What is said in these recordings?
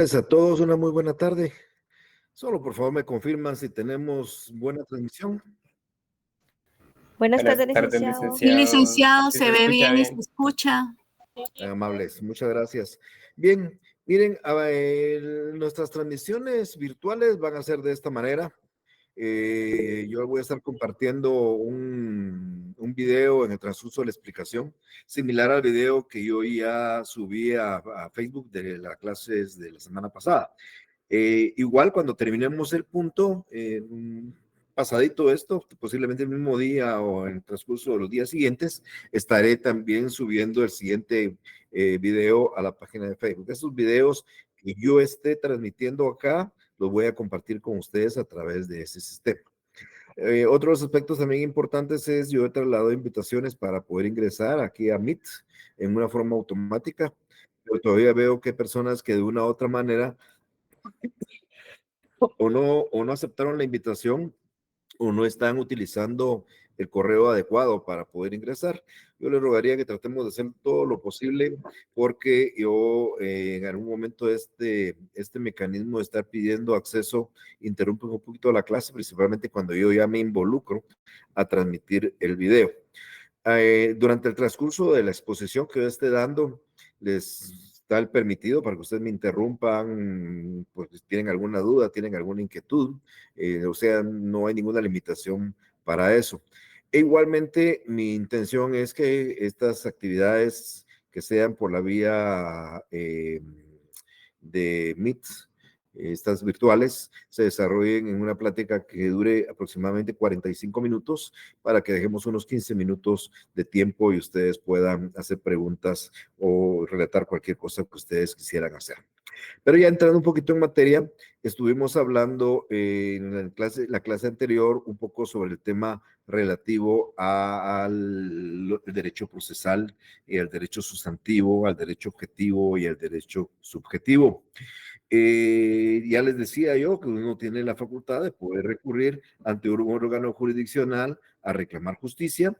A todos una muy buena tarde. Solo por favor me confirman si tenemos buena transmisión. Buenas tardes, tardes, licenciado. Sí, licenciado, Sí, se ve bien y se bien. escucha. Amables, muchas gracias. Bien, miren, nuestras transmisiones virtuales van a ser de esta manera. Yo voy a estar compartiendo un video en el transcurso de la explicación, similar al video que yo ya subí a Facebook de las clases de la semana pasada. Igual cuando terminemos el punto, pasadito esto, posiblemente el mismo día o en el transcurso de los días siguientes, estaré también subiendo el siguiente video a la página de Facebook. Esos videos que yo esté transmitiendo acá, los voy a compartir con ustedes a través de ese sistema. Otros aspectos también importantes es, yo he trasladado invitaciones para poder ingresar aquí a Meet en una forma automática, pero todavía veo que hay personas que de una u otra manera o no aceptaron la invitación o no están utilizando el correo adecuado para poder ingresar. Yo les rogaría que tratemos de hacer todo lo posible porque yo en algún momento este mecanismo de estar pidiendo acceso interrumpe un poquito la clase, principalmente cuando yo ya me involucro a transmitir el video. Durante el transcurso de la exposición que yo esté dando, les está el permitido para que ustedes me interrumpan, pues tienen alguna duda, tienen alguna inquietud, o sea, no hay ninguna limitación para eso. E igualmente, mi intención es que estas actividades que sean por la vía de Meet, estas virtuales, se desarrollen en una plática que dure aproximadamente 45 minutos para que dejemos unos 15 minutos de tiempo y ustedes puedan hacer preguntas o relatar cualquier cosa que ustedes quisieran hacer. Pero ya entrando un poquito en materia, estuvimos hablando en la clase anterior un poco sobre el tema relativo al derecho procesal y al derecho sustantivo, al derecho objetivo y al derecho subjetivo. Ya les decía yo que uno tiene la facultad de poder recurrir ante un órgano jurisdiccional a reclamar justicia.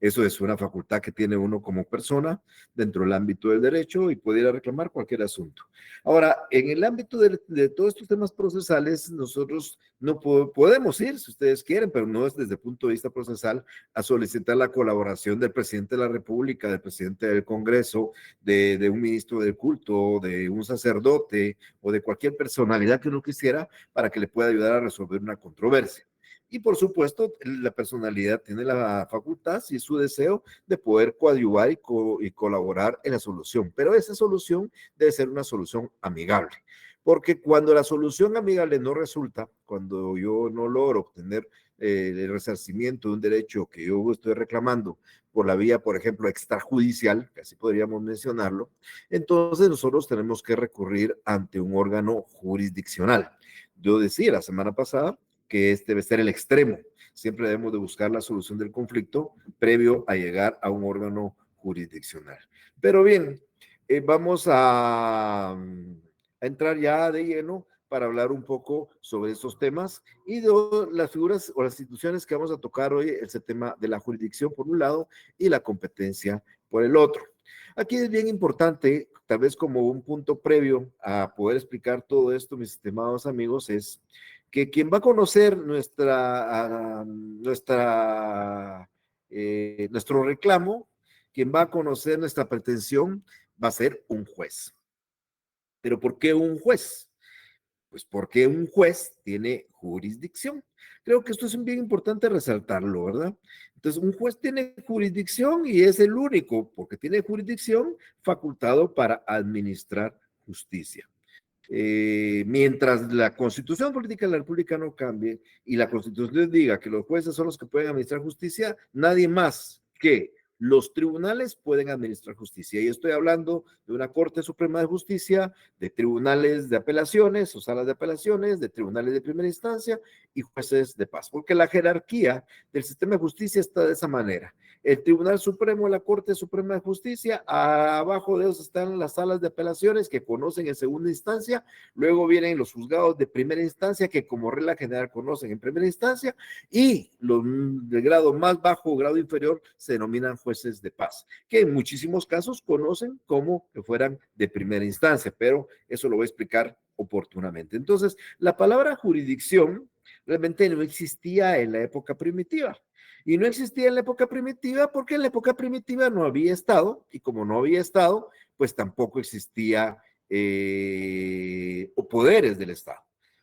Eso es una facultad que tiene uno como persona dentro del ámbito del derecho y puede ir a reclamar cualquier asunto. Ahora, en el ámbito de todos estos temas procesales, nosotros no podemos ir, si ustedes quieren, pero no es desde el punto de vista procesal, a solicitar la colaboración del presidente de la República, del presidente del Congreso, de un ministro del culto, de un sacerdote o de cualquier personalidad que uno quisiera para que le pueda ayudar a resolver una controversia. Y por supuesto, la personalidad tiene la facultad, si es su deseo, de poder coadyuvar y colaborar en la solución. Pero esa solución debe ser una solución amigable. Porque cuando la solución amigable no resulta, cuando yo no logro obtener el resarcimiento de un derecho que yo estoy reclamando por la vía, por ejemplo, extrajudicial, que así podríamos mencionarlo, entonces nosotros tenemos que recurrir ante un órgano jurisdiccional. Yo decía la semana pasada que este debe ser el extremo. Siempre debemos de buscar la solución del conflicto previo a llegar a un órgano jurisdiccional. Pero bien, vamos a entrar ya de lleno para hablar un poco sobre estos temas y de las figuras o las instituciones que vamos a tocar hoy, ese tema de la jurisdicción por un lado y la competencia por el otro. Aquí es bien importante, tal vez como un punto previo a poder explicar todo esto, mis estimados amigos, es que quien va a conocer nuestro reclamo, quien va a conocer nuestra pretensión, va a ser un juez. ¿Pero por qué un juez? Pues porque un juez tiene jurisdicción. Creo que esto es bien importante resaltarlo, ¿verdad? Entonces, un juez tiene jurisdicción y es el único, porque tiene jurisdicción facultado para administrar justicia. Mientras la Constitución Política de la República no cambie y la Constitución diga que los jueces son los que pueden administrar justicia, nadie más que los tribunales pueden administrar justicia. Y estoy hablando de una Corte Suprema de Justicia, de tribunales de apelaciones o salas de apelaciones, de tribunales de primera instancia y jueces de paz, porque la jerarquía del sistema de justicia está de esa manera. El Tribunal Supremo, la Corte Suprema de Justicia, abajo de ellos están las salas de apelaciones que conocen en segunda instancia, luego vienen los juzgados de primera instancia que como regla general conocen en primera instancia y los de grado más bajo o grado inferior se denominan jueces jueces de paz, que en muchísimos casos conocen como que fueran de primera instancia, pero eso lo voy a explicar oportunamente. Entonces, la palabra jurisdicción realmente no existía en la época primitiva. Y no existía en la época primitiva porque en la época primitiva no había Estado, y como no había Estado, pues tampoco existía poderes del Estado.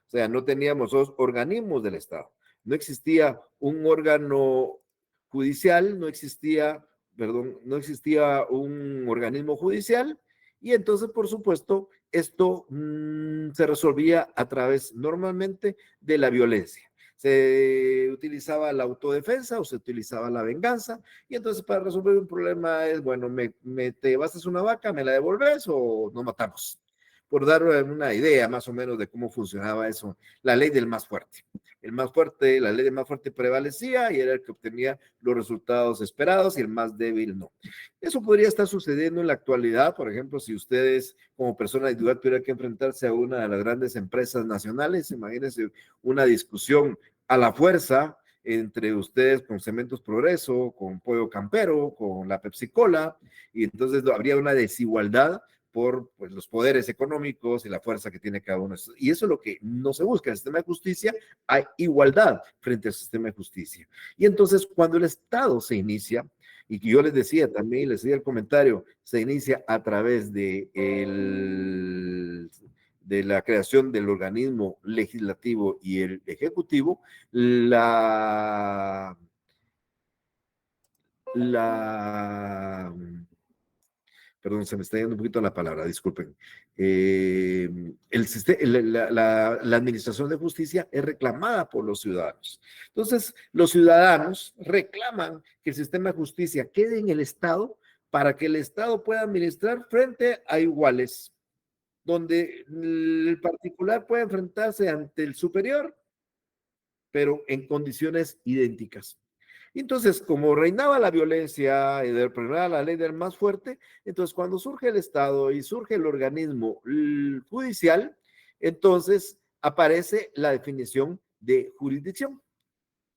O sea, no teníamos dos organismos del Estado. No existía un órgano judicial, no existía un organismo judicial, y entonces, por supuesto, esto se resolvía a través normalmente de la violencia. Se utilizaba la autodefensa o se utilizaba la venganza, y entonces para resolver un problema es, bueno, te llevaste una vaca, me la devolves o nos matamos. Por dar una idea más o menos de cómo funcionaba eso, la ley del más fuerte. La ley del más fuerte prevalecía y era el que obtenía los resultados esperados y el más débil no. Eso podría estar sucediendo en la actualidad, por ejemplo, si ustedes como persona individual tuvieran que enfrentarse a una de las grandes empresas nacionales, imagínense una discusión a la fuerza entre ustedes con Cementos Progreso, con Pollo Campero, con la Pepsi Cola, y entonces habría una desigualdad por pues, los poderes económicos y la fuerza que tiene cada uno. Y eso es lo que no se busca. En el sistema de justicia hay igualdad frente al sistema de justicia. Y entonces cuando el Estado se inicia, y que yo les decía también, les decía el comentario, se inicia a través de la creación del organismo legislativo y el ejecutivo, perdón, se me está yendo un poquito la palabra, disculpen. La administración de justicia es reclamada por los ciudadanos. Entonces, los ciudadanos reclaman que el sistema de justicia quede en el Estado para que el Estado pueda administrar frente a iguales, donde el particular puede enfrentarse ante el superior, pero en condiciones idénticas. Entonces, como reinaba la violencia y reinaba la ley del más fuerte, entonces cuando surge el Estado y surge el organismo judicial, entonces aparece la definición de jurisdicción.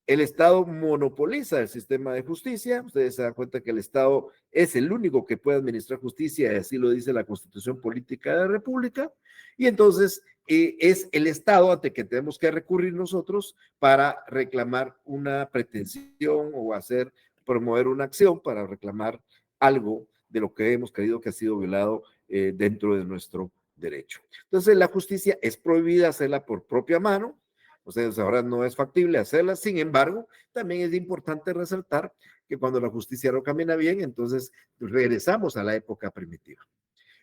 El Estado monopoliza el sistema de justicia. Ustedes se dan cuenta que el Estado es el único que puede administrar justicia, y así lo dice la Constitución Política de la República. Y entonces es el Estado ante que tenemos que recurrir nosotros para reclamar una pretensión o promover una acción para reclamar algo de lo que hemos creído que ha sido violado dentro de nuestro derecho. Entonces, la justicia es prohibida hacerla por propia mano. O sea, ahora no es factible hacerla. Sin embargo, también es importante resaltar que cuando la justicia no camina bien, entonces regresamos a la época primitiva.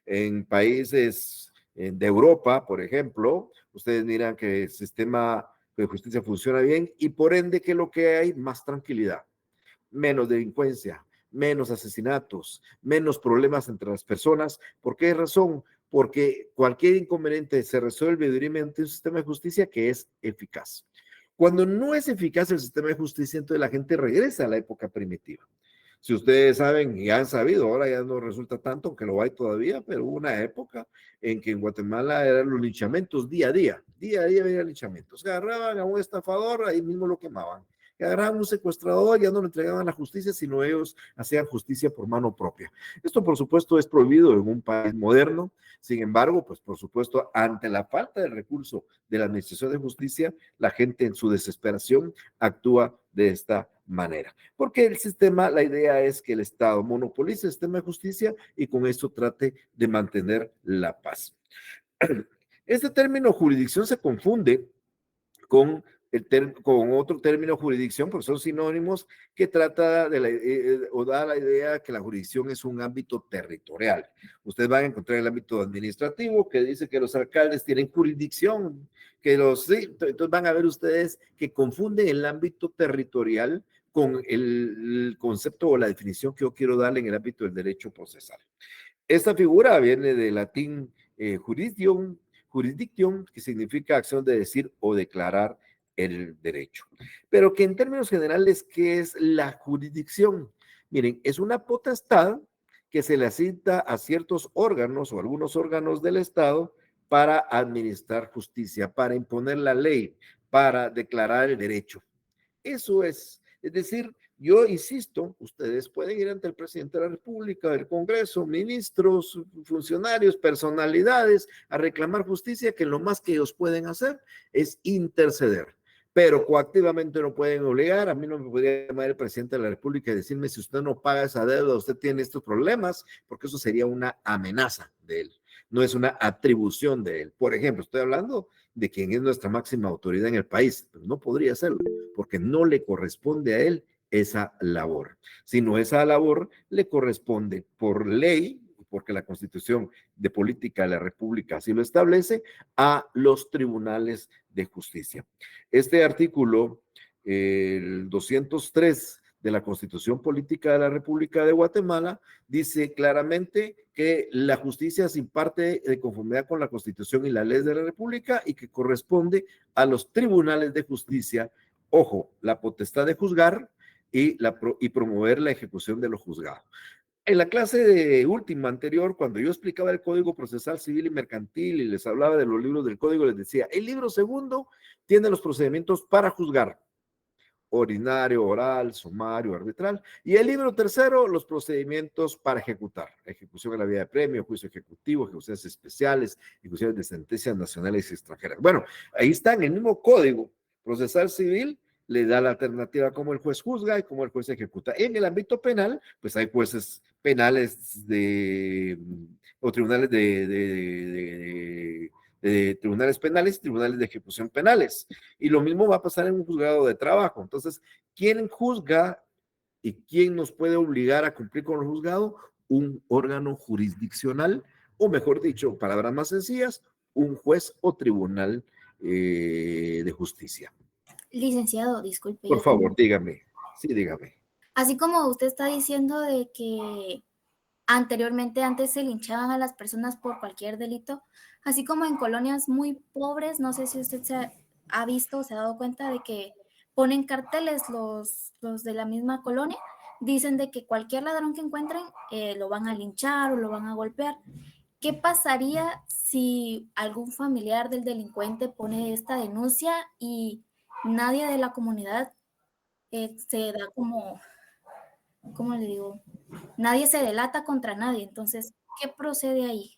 En países de Europa, por ejemplo, ustedes miran que el sistema de justicia funciona bien y por ende que lo que hay, más tranquilidad, menos delincuencia, menos asesinatos, menos problemas entre las personas. ¿Por qué razón? Porque cualquier inconveniente se resuelve mediante un sistema de justicia que es eficaz. Cuando no es eficaz el sistema de justicia, entonces la gente regresa a la época primitiva. Si ustedes saben y han sabido, ahora ya no resulta tanto, aunque lo hay todavía, pero hubo una época en que en Guatemala eran los linchamientos día a día había linchamientos. Agarraban a un estafador, ahí mismo lo quemaban. Agarraban a un secuestrador, ya no le entregaban a la justicia, sino ellos hacían justicia por mano propia. Esto, por supuesto, es prohibido en un país moderno. Sin embargo, pues por supuesto, ante la falta de recurso de la administración de justicia, la gente en su desesperación actúa de esta manera. Porque el sistema, la idea es que el Estado monopolice el sistema de justicia y con esto trate de mantener la paz. Este término jurisdicción se confunde con otro término jurisdicción, porque son sinónimos, que trata o da la idea que la jurisdicción es un ámbito territorial. Ustedes van a encontrar el ámbito administrativo que dice que los alcaldes tienen jurisdicción, entonces van a ver ustedes que confunden el ámbito territorial con el concepto o la definición que yo quiero darle en el ámbito del derecho procesal. Esta figura viene del latín jurisdicción, que significa acción de decir o declarar el derecho. Pero que en términos generales, ¿qué es la jurisdicción? Miren, es una potestad que se le asigna a ciertos órganos o algunos órganos del Estado para administrar justicia, para imponer la ley, para declarar el derecho. Eso es decir, Yo insisto, ustedes pueden ir ante el presidente de la República, el Congreso, ministros, funcionarios, personalidades, a reclamar justicia, que lo más que ellos pueden hacer es interceder. Pero coactivamente no pueden obligar. A mí no me podría llamar el presidente de la República y decirme: si usted no paga esa deuda, usted tiene estos problemas, porque eso sería una amenaza de él, no es una atribución de él. Por ejemplo, estoy hablando de quien es nuestra máxima autoridad en el país, pero no podría hacerlo, porque no le corresponde a él esa labor, sino esa labor le corresponde por ley, porque la Constitución de Política de la República así lo establece, a los tribunales de justicia. Este artículo, el 203 de la Constitución Política de la República de Guatemala, dice claramente que la justicia se imparte de conformidad con la Constitución y la ley de la República y que corresponde a los tribunales de justicia, ojo, la potestad de juzgar y promover la ejecución de lo juzgado. En la clase de última anterior, cuando yo explicaba el Código Procesal Civil y Mercantil y les hablaba de los libros del Código, les decía: el libro segundo tiene los procedimientos para juzgar: ordinario, oral, sumario, arbitral, y el libro tercero, los procedimientos para ejecutar: ejecución en la vía de premio, juicio ejecutivo, ejecuciones especiales, ejecuciones de sentencias nacionales y extranjeras. Bueno, ahí está en el mismo Código Procesal Civil, le da la alternativa cómo el juez juzga y cómo el juez ejecuta. En el ámbito penal, pues hay jueces penales o tribunales de tribunales penales y tribunales de ejecución penales. Y lo mismo va a pasar en un juzgado de trabajo. Entonces, ¿quién juzga y quién nos puede obligar a cumplir con el juzgado? Un órgano jurisdiccional, o mejor dicho, palabras más sencillas, un juez o tribunal de justicia. Licenciado, disculpe. Por favor, dígame. Sí, dígame. Así como usted está diciendo de que antes se linchaban a las personas por cualquier delito, así como en colonias muy pobres, no sé si usted ha visto o se ha dado cuenta de que ponen carteles los de la misma colonia, dicen de que cualquier ladrón que encuentren lo van a linchar o lo van a golpear. ¿Qué pasaría si algún familiar del delincuente pone esta denuncia y nadie de la comunidad se da como, ¿cómo le digo? Nadie se delata contra nadie. Entonces, ¿qué procede ahí?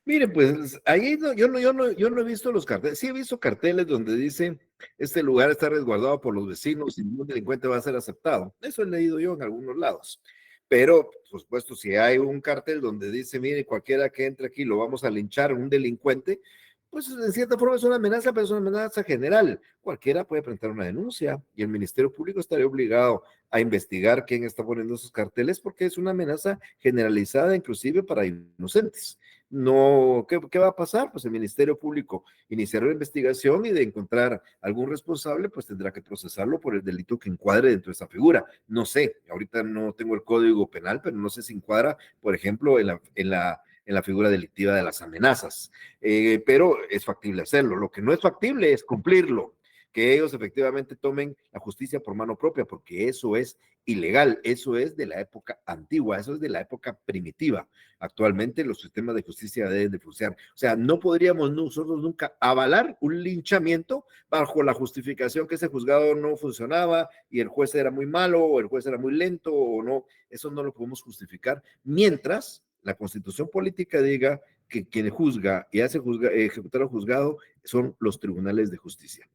Mire, pues ahí yo no he visto los carteles. Sí he visto carteles donde dice: este lugar está resguardado por los vecinos y ningún delincuente va a ser aceptado. Eso he leído yo en algunos lados. Pero, por supuesto, si hay un cartel donde dice: mire, cualquiera que entre aquí lo vamos a linchar, un delincuente, pues en cierta forma es una amenaza, pero es una amenaza general. Cualquiera puede presentar una denuncia y el Ministerio Público estaría obligado a investigar quién está poniendo esos carteles, porque es una amenaza generalizada, inclusive para inocentes. No, ¿qué va a pasar? Pues el Ministerio Público iniciará una investigación y de encontrar algún responsable, pues tendrá que procesarlo por el delito que encuadre dentro de esa figura. No sé, ahorita no tengo el Código Penal, pero no sé si encuadra, por ejemplo, en la figura delictiva de las amenazas. Pero es factible hacerlo. Lo que no es factible es cumplirlo, que ellos efectivamente tomen la justicia por mano propia, porque eso es ilegal, eso es de la época antigua, eso es de la época primitiva. Actualmente los sistemas de justicia deben de funcionar. O sea, no podríamos nosotros nunca avalar un linchamiento bajo la justificación que ese juzgado no funcionaba y el juez era muy malo o el juez era muy lento o no. Eso no lo podemos justificar mientras la Constitución política diga que quien juzga y hace ejecutar al juzgado son los tribunales de justicia.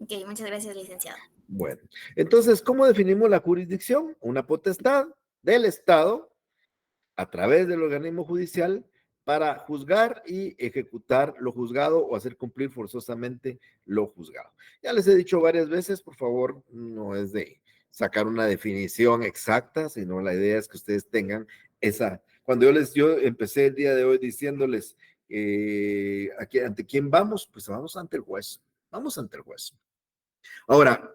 Ok, muchas gracias, licenciado. Bueno, entonces, ¿cómo definimos la jurisdicción? Una potestad del Estado a través del organismo judicial para juzgar y ejecutar lo juzgado o hacer cumplir forzosamente lo juzgado. Ya les he dicho varias veces, por favor, no es de sacar una definición exacta, sino la idea es que ustedes tengan esa. Cuando yo empecé el día de hoy diciéndoles ante quién vamos, pues vamos ante el juez. Vamos ante el juez. Ahora,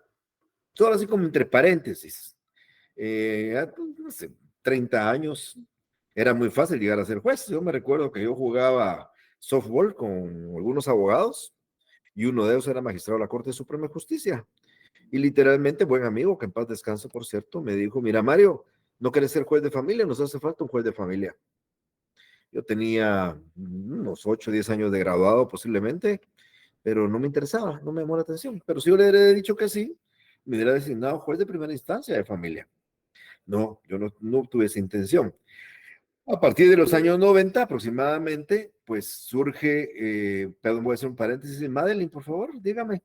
todo así como entre paréntesis, no sé, 30 años, era muy fácil llegar a ser juez. Yo me recuerdo que yo jugaba softball con algunos abogados y uno de ellos era magistrado de la Corte Suprema de Justicia. Y literalmente, buen amigo, que en paz descanse, por cierto, me dijo: mira, Mario, ¿no quieres ser juez de familia? Nos hace falta un juez de familia. Yo tenía unos 8 o 10 años de graduado posiblemente, pero no me interesaba, no me llamó la atención. Pero si yo le hubiera dicho que sí, me hubiera designado juez de primera instancia de familia. No, yo no tuve esa intención. A partir de los años 90 aproximadamente, pues surge, perdón, voy a hacer un paréntesis. Madeline, por favor, dígame.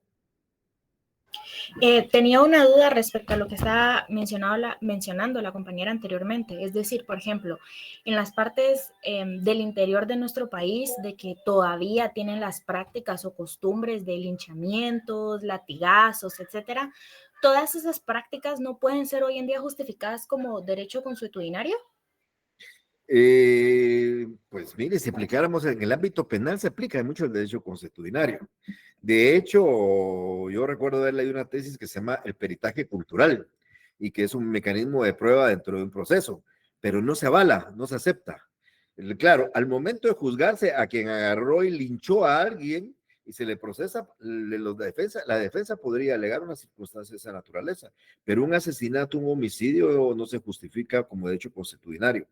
Tenía una duda respecto a lo que estaba mencionando la compañera anteriormente. Es decir, por ejemplo, en las partes del interior de nuestro país, de que todavía tienen las prácticas o costumbres de linchamientos, latigazos, etcétera, ¿todas esas prácticas no pueden ser hoy en día justificadas como derecho consuetudinario? Pues mire, si aplicáramos en el ámbito penal, se aplica mucho el derecho consuetudinario. De hecho, yo recuerdo haber leído una tesis que se llama el peritaje cultural y que es un mecanismo de prueba dentro de un proceso, pero no se avala, no se acepta. Claro, al momento de juzgarse a quien agarró y linchó a alguien y se le procesa, la defensa podría alegar una circunstancia de esa naturaleza, pero un asesinato, un homicidio no se justifica como derecho consuetudinario.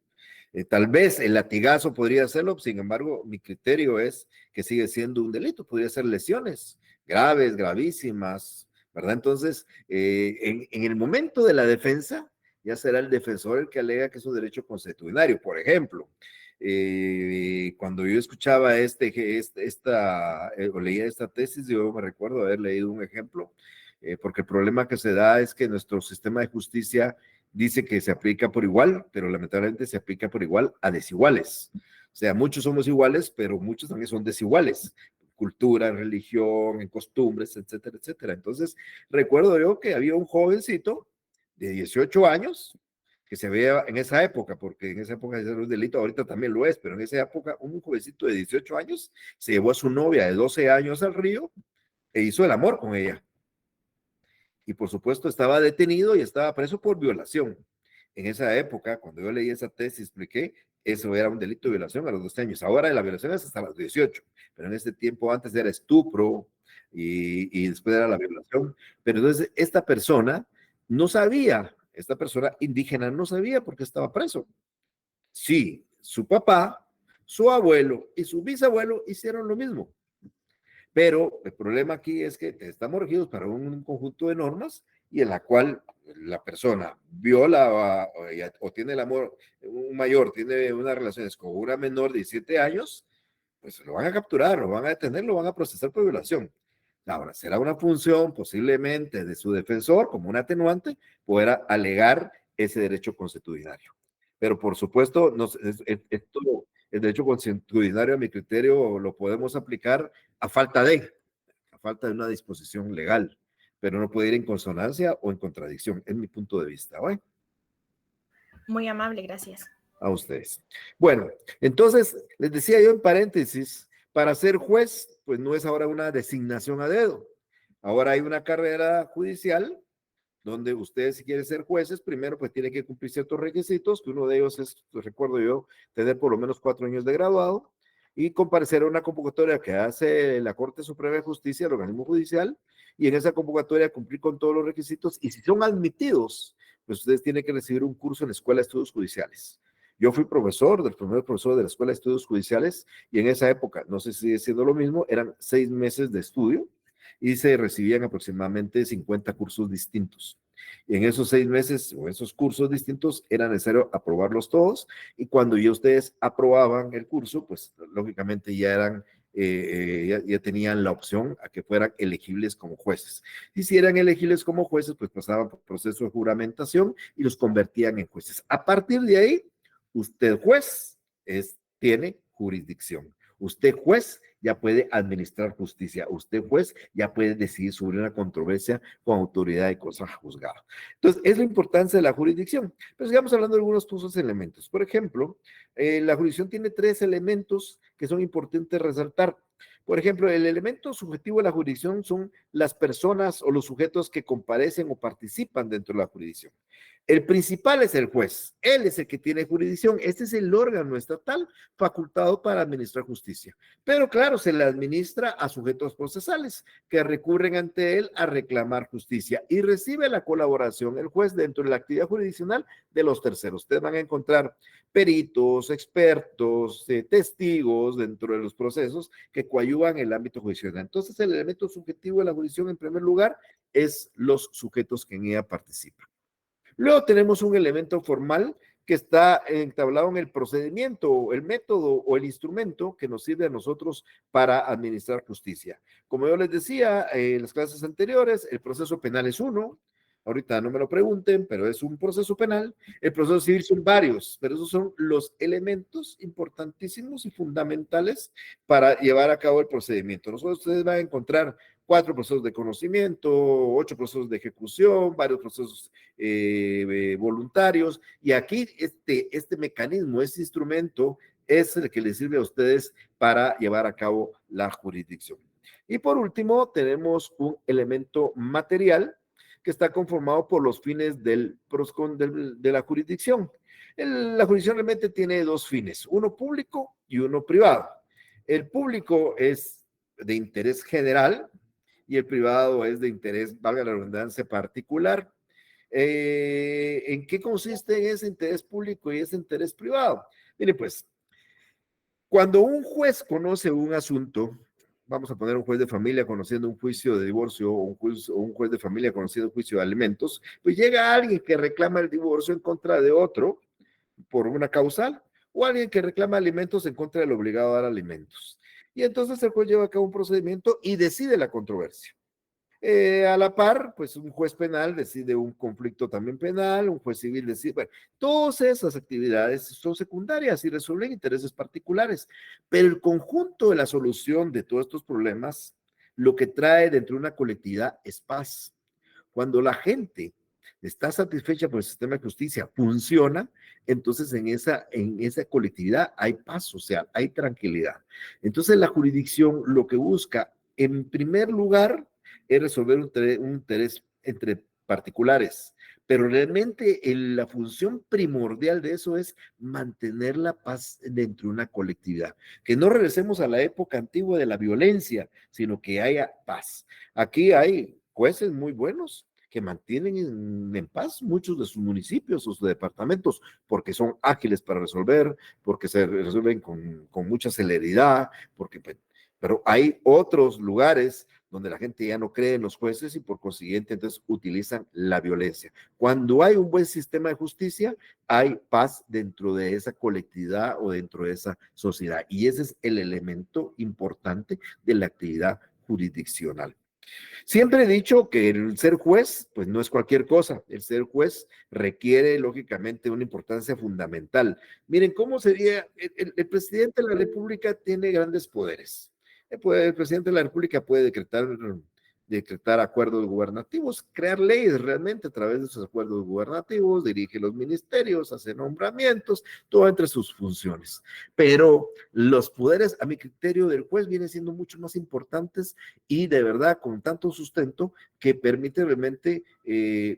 Tal vez el latigazo podría hacerlo, sin embargo, mi criterio es que sigue siendo un delito, podría ser lesiones graves, gravísimas, ¿verdad? Entonces, en el momento de la defensa, ya será el defensor el que alega que es un derecho consuetudinario. Por ejemplo, cuando yo escuchaba o leía esta tesis, yo me recuerdo haber leído un ejemplo, porque el problema que se da es que nuestro sistema de justicia dice que se aplica por igual, pero lamentablemente se aplica por igual a desiguales. O sea, muchos somos iguales, pero muchos también son desiguales. Cultura, en religión, en costumbres, etcétera, etcétera. Entonces, recuerdo yo que había un jovencito de 18 años que se veía en esa época, porque en esa época era un delito, ahorita también lo es, pero en esa época un jovencito de 18 años se llevó a su novia de 12 años al río e hizo el amor con ella. Y por supuesto estaba detenido y estaba preso por violación. En esa época, cuando yo leí esa tesis, expliqué, eso era un delito de violación a los 12 años. Ahora la violación es hasta los 18, pero en ese tiempo antes era estupro y después era la violación. Pero entonces esta persona no sabía, esta persona indígena no sabía por qué estaba preso. Sí, su papá, su abuelo y su bisabuelo hicieron lo mismo. Pero el problema aquí es que estamos regidos para un conjunto de normas y en la cual la persona viola o tiene el amor, un mayor tiene unas relaciones con una menor de 17 años, pues lo van a capturar, lo van a detener, lo van a procesar por violación. Ahora, será una función posiblemente de su defensor, como un atenuante, poder alegar ese derecho consuetudinario. Pero por supuesto, el derecho consuetudinario, a mi criterio, lo podemos aplicar a falta de una disposición legal, pero no puede ir en consonancia o en contradicción, es mi punto de vista. ¿Vale? Muy amable, gracias. A ustedes. Bueno, entonces, les decía yo en paréntesis, para ser juez, pues no es ahora una designación a dedo. Ahora hay una carrera judicial donde ustedes, si quieren ser jueces, primero pues tienen que cumplir ciertos requisitos, que uno de ellos es, pues, recuerdo yo, tener por lo menos 4 años de graduado y comparecer a una convocatoria que hace la Corte Suprema de Justicia, el organismo judicial, y en esa convocatoria cumplir con todos los requisitos, y si son admitidos, pues ustedes tienen que recibir un curso en la Escuela de Estudios Judiciales. Yo fui del primer profesor de la Escuela de Estudios Judiciales, y en esa época, no sé si sigue siendo lo mismo, eran 6 meses de estudio, y se recibían aproximadamente 50 cursos distintos. Y en esos 6 meses o esos cursos distintos era necesario aprobarlos todos, y cuando ya ustedes aprobaban el curso, pues lógicamente ya eran, ya tenían la opción a que fueran elegibles como jueces. Y si eran elegibles como jueces, pues pasaban por proceso de juramentación y los convertían en jueces. A partir de ahí, usted juez tiene jurisdicción. Usted juez ya puede administrar justicia. Usted juez ya puede decidir sobre una controversia con autoridad de cosa juzgada. Entonces, es la importancia de la jurisdicción. Pero sigamos hablando de algunos otros elementos. Por ejemplo, la jurisdicción tiene 3 elementos que son importantes resaltar. Por ejemplo, el elemento subjetivo de la jurisdicción son las personas o los sujetos que comparecen o participan dentro de la jurisdicción. El principal es el juez, él es el que tiene jurisdicción, este es el órgano estatal facultado para administrar justicia. Pero claro, se le administra a sujetos procesales que recurren ante él a reclamar justicia y recibe la colaboración el juez dentro de la actividad jurisdiccional de los terceros. Ustedes van a encontrar peritos, expertos, testigos dentro de los procesos que coadyuvan el ámbito judicial. Entonces, el elemento subjetivo de la jurisdicción, en primer lugar, es los sujetos que en ella participan. Luego tenemos un elemento formal que está entablado en el procedimiento, el método o el instrumento que nos sirve a nosotros para administrar justicia. Como yo les decía en las clases anteriores, el proceso penal es uno. Ahorita no me lo pregunten, pero es un proceso penal. El proceso civil son varios, pero esos son los elementos importantísimos y fundamentales para llevar a cabo el procedimiento. Nosotros ustedes van a encontrar 4 procesos de conocimiento, 8 procesos de ejecución, varios procesos voluntarios, y aquí este mecanismo, este instrumento es el que les sirve a ustedes para llevar a cabo la jurisdicción. Y por último, tenemos un elemento material que está conformado por los fines de la jurisdicción. La jurisdicción realmente tiene 2 fines, uno público y uno privado. El público es de interés general y el privado es de interés, valga la redundancia, particular. ¿En qué consiste ese interés público y ese interés privado? Mire, pues, cuando un juez conoce un asunto, vamos a poner un juez de familia conociendo un juicio de divorcio o un juez de familia conociendo un juicio de alimentos, pues llega alguien que reclama el divorcio en contra de otro por una causal o alguien que reclama alimentos en contra del obligado a dar alimentos. Y entonces el juez lleva a cabo un procedimiento y decide la controversia. A la par, pues un juez penal decide un conflicto también penal, un juez civil decide, bueno, todas esas actividades son secundarias y resuelven intereses particulares, pero el conjunto de la solución de todos estos problemas, lo que trae dentro de una colectividad es paz. Cuando la gente está satisfecha por el sistema de justicia, funciona, entonces en esa colectividad hay paz social, hay tranquilidad. Entonces la jurisdicción lo que busca, en primer lugar, es resolver un interés entre particulares, pero realmente la función primordial de eso es mantener la paz dentro de una colectividad, que no regresemos a la época antigua de la violencia, sino que haya paz. Aquí hay jueces muy buenos que mantienen en paz muchos de sus municipios, sus departamentos, porque son ágiles para resolver, porque se resuelven con mucha celeridad, pero hay otros lugares donde la gente ya no cree en los jueces y por consiguiente entonces utilizan la violencia. Cuando hay un buen sistema de justicia, hay paz dentro de esa colectividad o dentro de esa sociedad. Y ese es el elemento importante de la actividad jurisdiccional. Siempre he dicho que el ser juez, pues no es cualquier cosa. El ser juez requiere, lógicamente, una importancia fundamental. Miren, ¿cómo sería? El presidente de la República tiene grandes poderes. El presidente de la República puede decretar acuerdos gubernativos, crear leyes realmente a través de esos acuerdos gubernativos, dirige los ministerios, hace nombramientos, todo entre sus funciones. Pero los poderes, a mi criterio, del juez vienen siendo mucho más importantes y de verdad con tanto sustento que permite realmente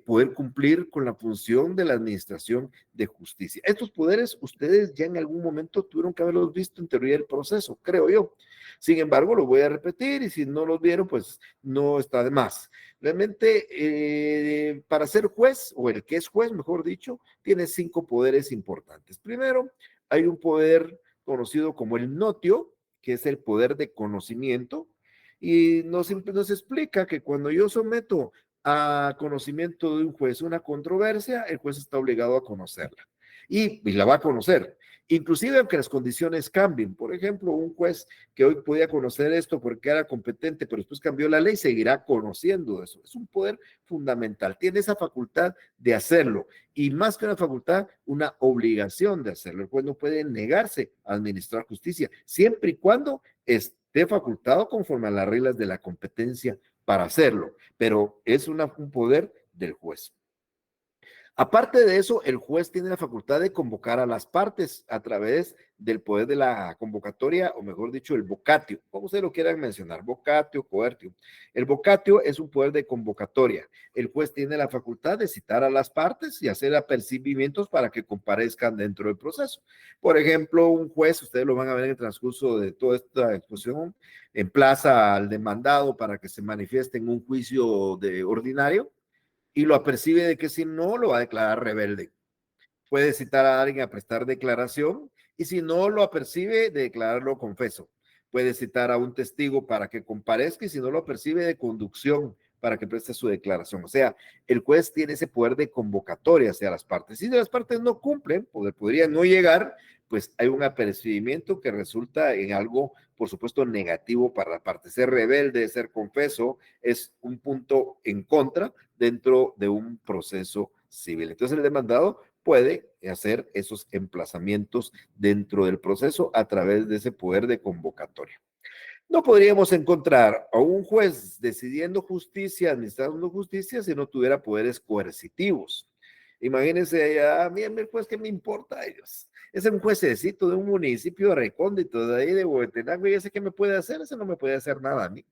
poder cumplir con la función de la administración de justicia. Estos poderes ustedes ya en algún momento tuvieron que haberlos visto en teoría del proceso, creo yo. Sin embargo, lo voy a repetir y si no los vieron, pues no está de más. Realmente, para ser juez, o el que es juez, mejor dicho, tiene 5 poderes importantes. Primero, hay un poder conocido como el notio, que es el poder de conocimiento, y nos explica que cuando yo someto a conocimiento de un juez una controversia, el juez está obligado a conocerla y la va a conocer. Inclusive aunque las condiciones cambien. Por ejemplo, un juez que hoy podía conocer esto porque era competente, pero después cambió la ley, seguirá conociendo eso. Es un poder fundamental. Tiene esa facultad de hacerlo. Y más que una facultad, una obligación de hacerlo. El juez no puede negarse a administrar justicia, siempre y cuando esté facultado conforme a las reglas de la competencia para hacerlo. Pero es un poder del juez. Aparte de eso, el juez tiene la facultad de convocar a las partes a través del poder de la convocatoria, o mejor dicho, el vocatio, como ustedes lo quieran mencionar, vocatio, coertio. El vocatio es un poder de convocatoria. El juez tiene la facultad de citar a las partes y hacer apercibimientos para que comparezcan dentro del proceso. Por ejemplo, un juez, ustedes lo van a ver en el transcurso de toda esta exposición, emplaza al demandado para que se manifieste en un juicio de ordinario, y lo apercibe de que si no, lo va a declarar rebelde. Puede citar a alguien a prestar declaración y si no lo apercibe, de declararlo confeso. Puede citar a un testigo para que comparezca y si no lo apercibe, de conducción para que preste su declaración. O sea, el juez tiene ese poder de convocatoria hacia las partes. Si las partes no cumplen, podrían no llegar, pues hay un apercibimiento que resulta en algo, por supuesto, negativo para la parte. Ser rebelde, ser confeso, es un punto en contra dentro de un proceso civil. Entonces el demandado puede hacer esos emplazamientos dentro del proceso a través de ese poder de convocatoria. No podríamos encontrar a un juez decidiendo justicia, administrando justicia, si no tuviera poderes coercitivos. Imagínense, a mí el juez, ¿qué me importa a ellos? Es un juececito de un municipio recóndito de ahí de Huehuetenango y ese que me puede hacer, ese no me puede hacer nada a mí.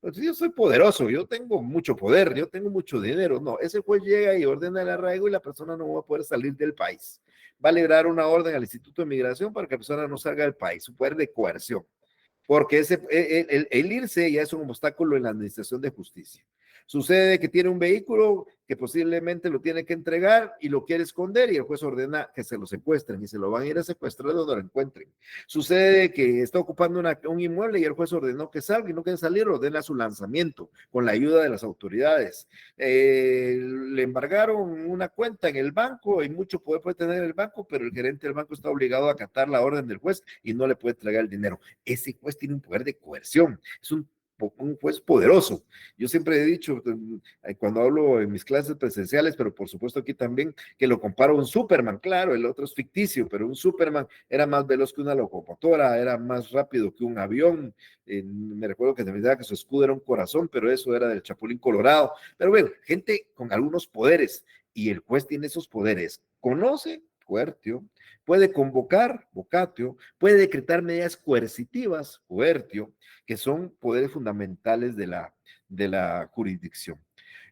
Entonces, yo soy poderoso, yo tengo mucho poder, yo tengo mucho dinero. No, ese juez llega y ordena el arraigo y la persona no va a poder salir del país. Va a librar una orden al Instituto de Migración para que la persona no salga del país, su poder de coerción. Porque el irse ya es un obstáculo en la administración de justicia. Sucede que tiene un vehículo que posiblemente lo tiene que entregar y lo quiere esconder y el juez ordena que se lo secuestren y se lo van a ir a secuestrar donde lo encuentren. Sucede que está ocupando un inmueble y el juez ordenó que salga y no quiere salir, ordena su lanzamiento con la ayuda de las autoridades. Le embargaron una cuenta en el banco y mucho poder puede tener el banco, pero el gerente del banco está obligado a acatar la orden del juez y no le puede entregar el dinero. Ese juez tiene un poder de coerción, es un juez poderoso. Yo siempre he dicho, cuando hablo en mis clases presenciales, pero por supuesto aquí también, que lo comparo a un Superman. Claro, el otro es ficticio, pero un Superman era más veloz que una locomotora, era más rápido que un avión. Me recuerdo que se me decía que su escudo era un corazón, pero eso era del Chapulín Colorado. Pero bueno, gente con algunos poderes, y el juez tiene esos poderes. Conoce, coertio, puede convocar, vocatio, puede decretar medidas coercitivas, coertio, que son poderes fundamentales de la jurisdicción.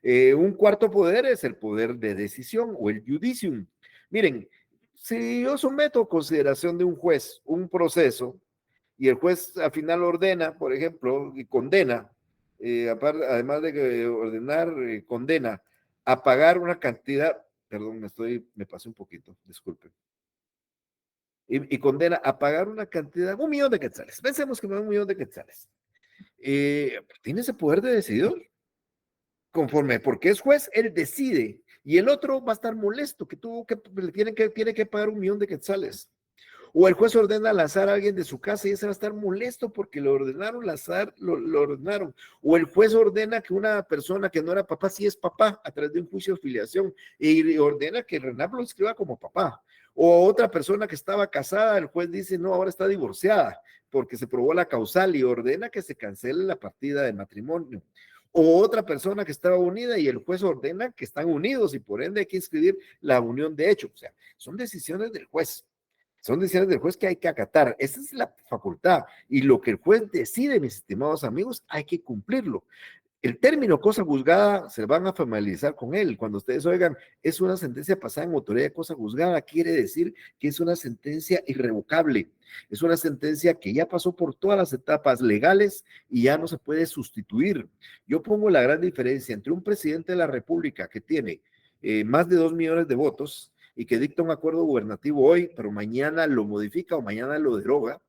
Un cuarto poder es el poder de decisión o el judicium. Miren, si yo someto a consideración de un juez un proceso y el juez al final ordena, por ejemplo, y condena, además de ordenar, condena a pagar una cantidad, perdón, me pasé un poquito, disculpen. Y condena a pagar una cantidad, 1,000,000 de quetzales. Pensemos que me da 1,000,000 de quetzales. Tiene ese poder de decidor. Conforme, porque es juez, él decide. Y el otro va a estar molesto, que tiene que pagar 1,000,000 de quetzales. O el juez ordena lanzar a alguien de su casa y ese va a estar molesto porque lo ordenaron lanzar, lo ordenaron. O el juez ordena que una persona que no era papá sí es papá a través de un juicio de filiación y ordena que RENAP lo inscriba como papá. O otra persona que estaba casada, el juez dice, no, ahora está divorciada porque se probó la causal y ordena que se cancele la partida de matrimonio. O otra persona que estaba unida y el juez ordena que están unidos y por ende hay que inscribir la unión de hecho. O sea, son decisiones del juez. Son decisiones del juez que hay que acatar. Esa es la facultad. Y lo que el juez decide, mis estimados amigos, hay que cumplirlo. El término cosa juzgada se van a familiarizar con él. Cuando ustedes oigan, es una sentencia pasada en autoridad de cosa juzgada, quiere decir que es una sentencia irrevocable. Es una sentencia que ya pasó por todas las etapas legales y ya no se puede sustituir. Yo pongo la gran diferencia entre un presidente de la República que tiene más de 2 millones de votos y que dicta un acuerdo gubernativo hoy, pero mañana lo modifica o mañana lo deroga,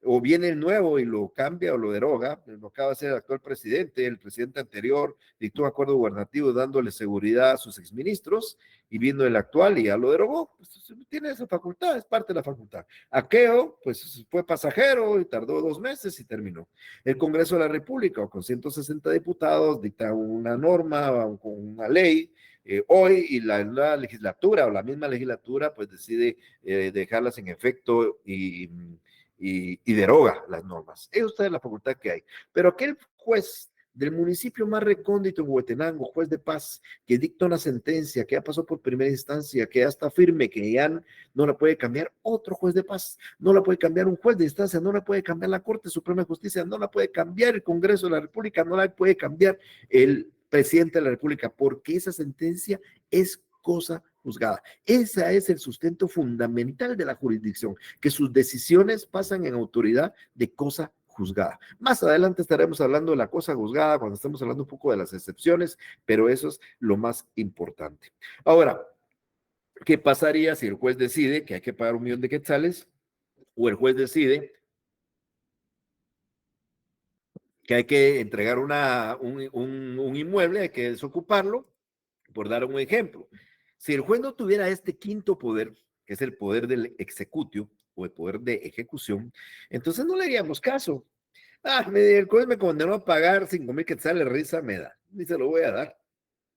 o viene el nuevo y lo cambia o lo deroga, lo acaba de hacer el actual presidente, el presidente anterior dictó un acuerdo gubernativo dándole seguridad a sus exministros, y viendo el actual y ya lo derogó, pues tiene esa facultad, es parte de la facultad. Aqueo, pues fue pasajero y tardó 2 meses y terminó. El Congreso de la República, con 160 diputados, dicta una norma, con una ley, hoy, y la legislatura o la misma legislatura pues decide dejarlas en efecto y deroga las normas. Es usted la facultad que hay. Pero aquel juez del municipio más recóndito en Huetenango, juez de paz, que dicta una sentencia, que ya pasó por primera instancia, que ya está firme, que ya no la puede cambiar otro juez de paz, no la puede cambiar un juez de instancia, no la puede cambiar la Corte Suprema de Justicia, no la puede cambiar el Congreso de la República, no la puede cambiar el presidente de la República, porque esa sentencia es cosa juzgada. Ese es el sustento fundamental de la jurisdicción, que sus decisiones pasan en autoridad de cosa juzgada. Más adelante estaremos hablando de la cosa juzgada cuando estemos hablando un poco de las excepciones, pero eso es lo más importante. Ahora, ¿qué pasaría si el juez decide que hay que pagar 1,000,000 de quetzales o el juez decide que hay que entregar un inmueble, hay que desocuparlo, por dar un ejemplo? Si el juez no tuviera este quinto poder, que es el poder del executio o el poder de ejecución, entonces no le haríamos caso. El juez me condenó a pagar 5,000 quetzales, risa me da, ni se lo voy a dar.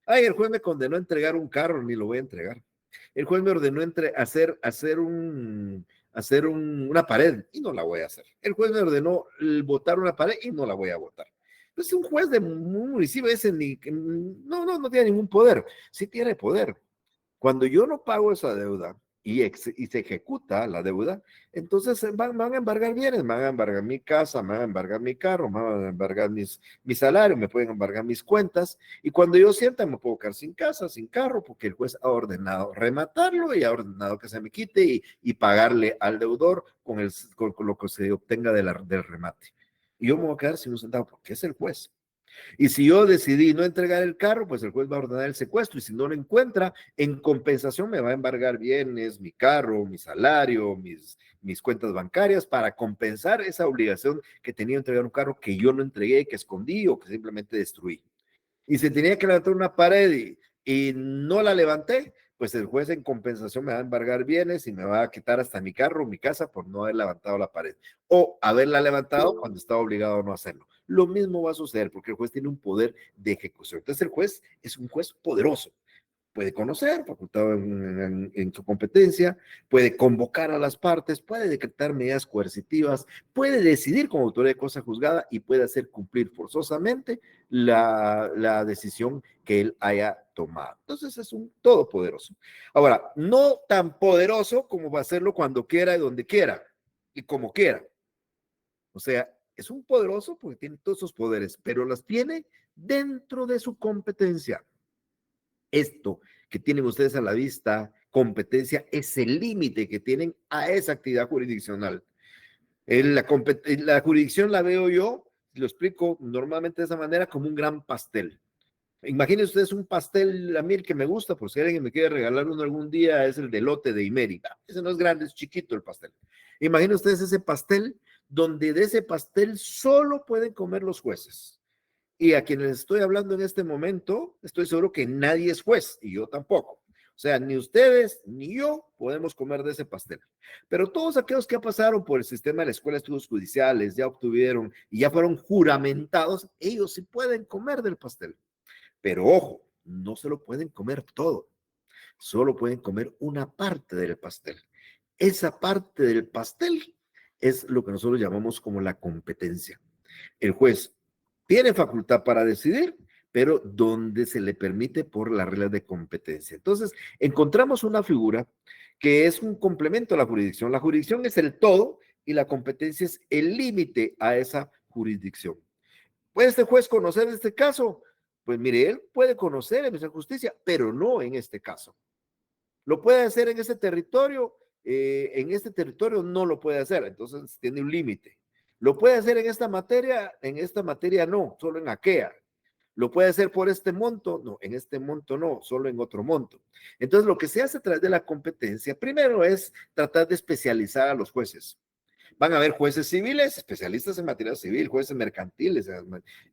El juez me condenó a entregar un carro, ni lo voy a entregar. El juez me ordenó hacer una pared y no la voy a hacer. El juez me ordenó botar una pared y no la voy a botar. Entonces, un juez de un municipio ese no tiene ningún poder. Sí tiene poder. Cuando yo no pago esa deuda y se ejecuta la deuda, entonces van a embargar bienes, me van a embargar mi casa, me van a embargar mi carro, me van a embargar mi salario, me pueden embargar mis cuentas, y cuando yo sienta me puedo quedar sin casa, sin carro, porque el juez ha ordenado rematarlo y ha ordenado que se me quite y pagarle al deudor con lo que se obtenga del remate. Y yo me voy a quedar sin un centavo, porque es el juez. Y si yo decidí no entregar el carro, pues el juez va a ordenar el secuestro, y si no lo encuentra, en compensación me va a embargar bienes, mi carro, mi salario, mis cuentas bancarias, para compensar esa obligación que tenía de entregar un carro que yo no entregué, que escondí o que simplemente destruí. Y si tenía que levantar una pared y no la levanté, pues el juez en compensación me va a embargar bienes y me va a quitar hasta mi carro, mi casa, por no haber levantado la pared o haberla levantado cuando estaba obligado a no hacerlo. Lo mismo va a suceder porque el juez tiene un poder de ejecución. Entonces el juez es un juez poderoso. Puede conocer, facultado en su competencia, puede convocar a las partes, puede decretar medidas coercitivas, puede decidir como autoridad de cosa juzgada y puede hacer cumplir forzosamente la decisión que él haya tomado. Entonces es un todopoderoso. Ahora, no tan poderoso como va a hacerlo cuando quiera y donde quiera y como quiera. O sea, es un poderoso porque tiene todos esos poderes, pero los tiene dentro de su competencia. Esto que tienen ustedes a la vista, competencia, es el límite que tienen a esa actividad jurisdiccional. La jurisdicción la veo yo, lo explico normalmente de esa manera, como un gran pastel. Imagínense ustedes un pastel, a mí el que me gusta, por si alguien me quiere regalar uno algún día, es el de elote de Imérica. Ese no es grande, es chiquito el pastel. Imaginen ustedes ese pastel, donde de ese pastel solo pueden comer los jueces. Y a quienes estoy hablando en este momento, estoy seguro que nadie es juez, y yo tampoco. O sea, ni ustedes ni yo podemos comer de ese pastel. Pero todos aquellos que pasaron por el sistema de la Escuela de Estudios Judiciales, ya obtuvieron y ya fueron juramentados, ellos sí pueden comer del pastel. Pero ojo, no se lo pueden comer todo. Solo pueden comer una parte del pastel. Esa parte del pastel es lo que nosotros llamamos como la competencia. El juez tiene facultad para decidir, pero donde se le permite por las reglas de competencia. Entonces, encontramos una figura que es un complemento a la jurisdicción. La jurisdicción es el todo y la competencia es el límite a esa jurisdicción. ¿Puede este juez conocer este caso? Pues mire, él puede conocer en esa justicia, pero no en este caso. ¿Lo puede hacer en este territorio? En este territorio no lo puede hacer, entonces tiene un límite. ¿Lo puede hacer en esta materia? En esta materia no, solo en aquella. ¿Lo puede hacer por este monto? No, en este monto no, solo en otro monto. Entonces, lo que se hace a través de la competencia, primero es tratar de especializar a los jueces. Van a haber jueces civiles, especialistas en materia civil, jueces mercantiles,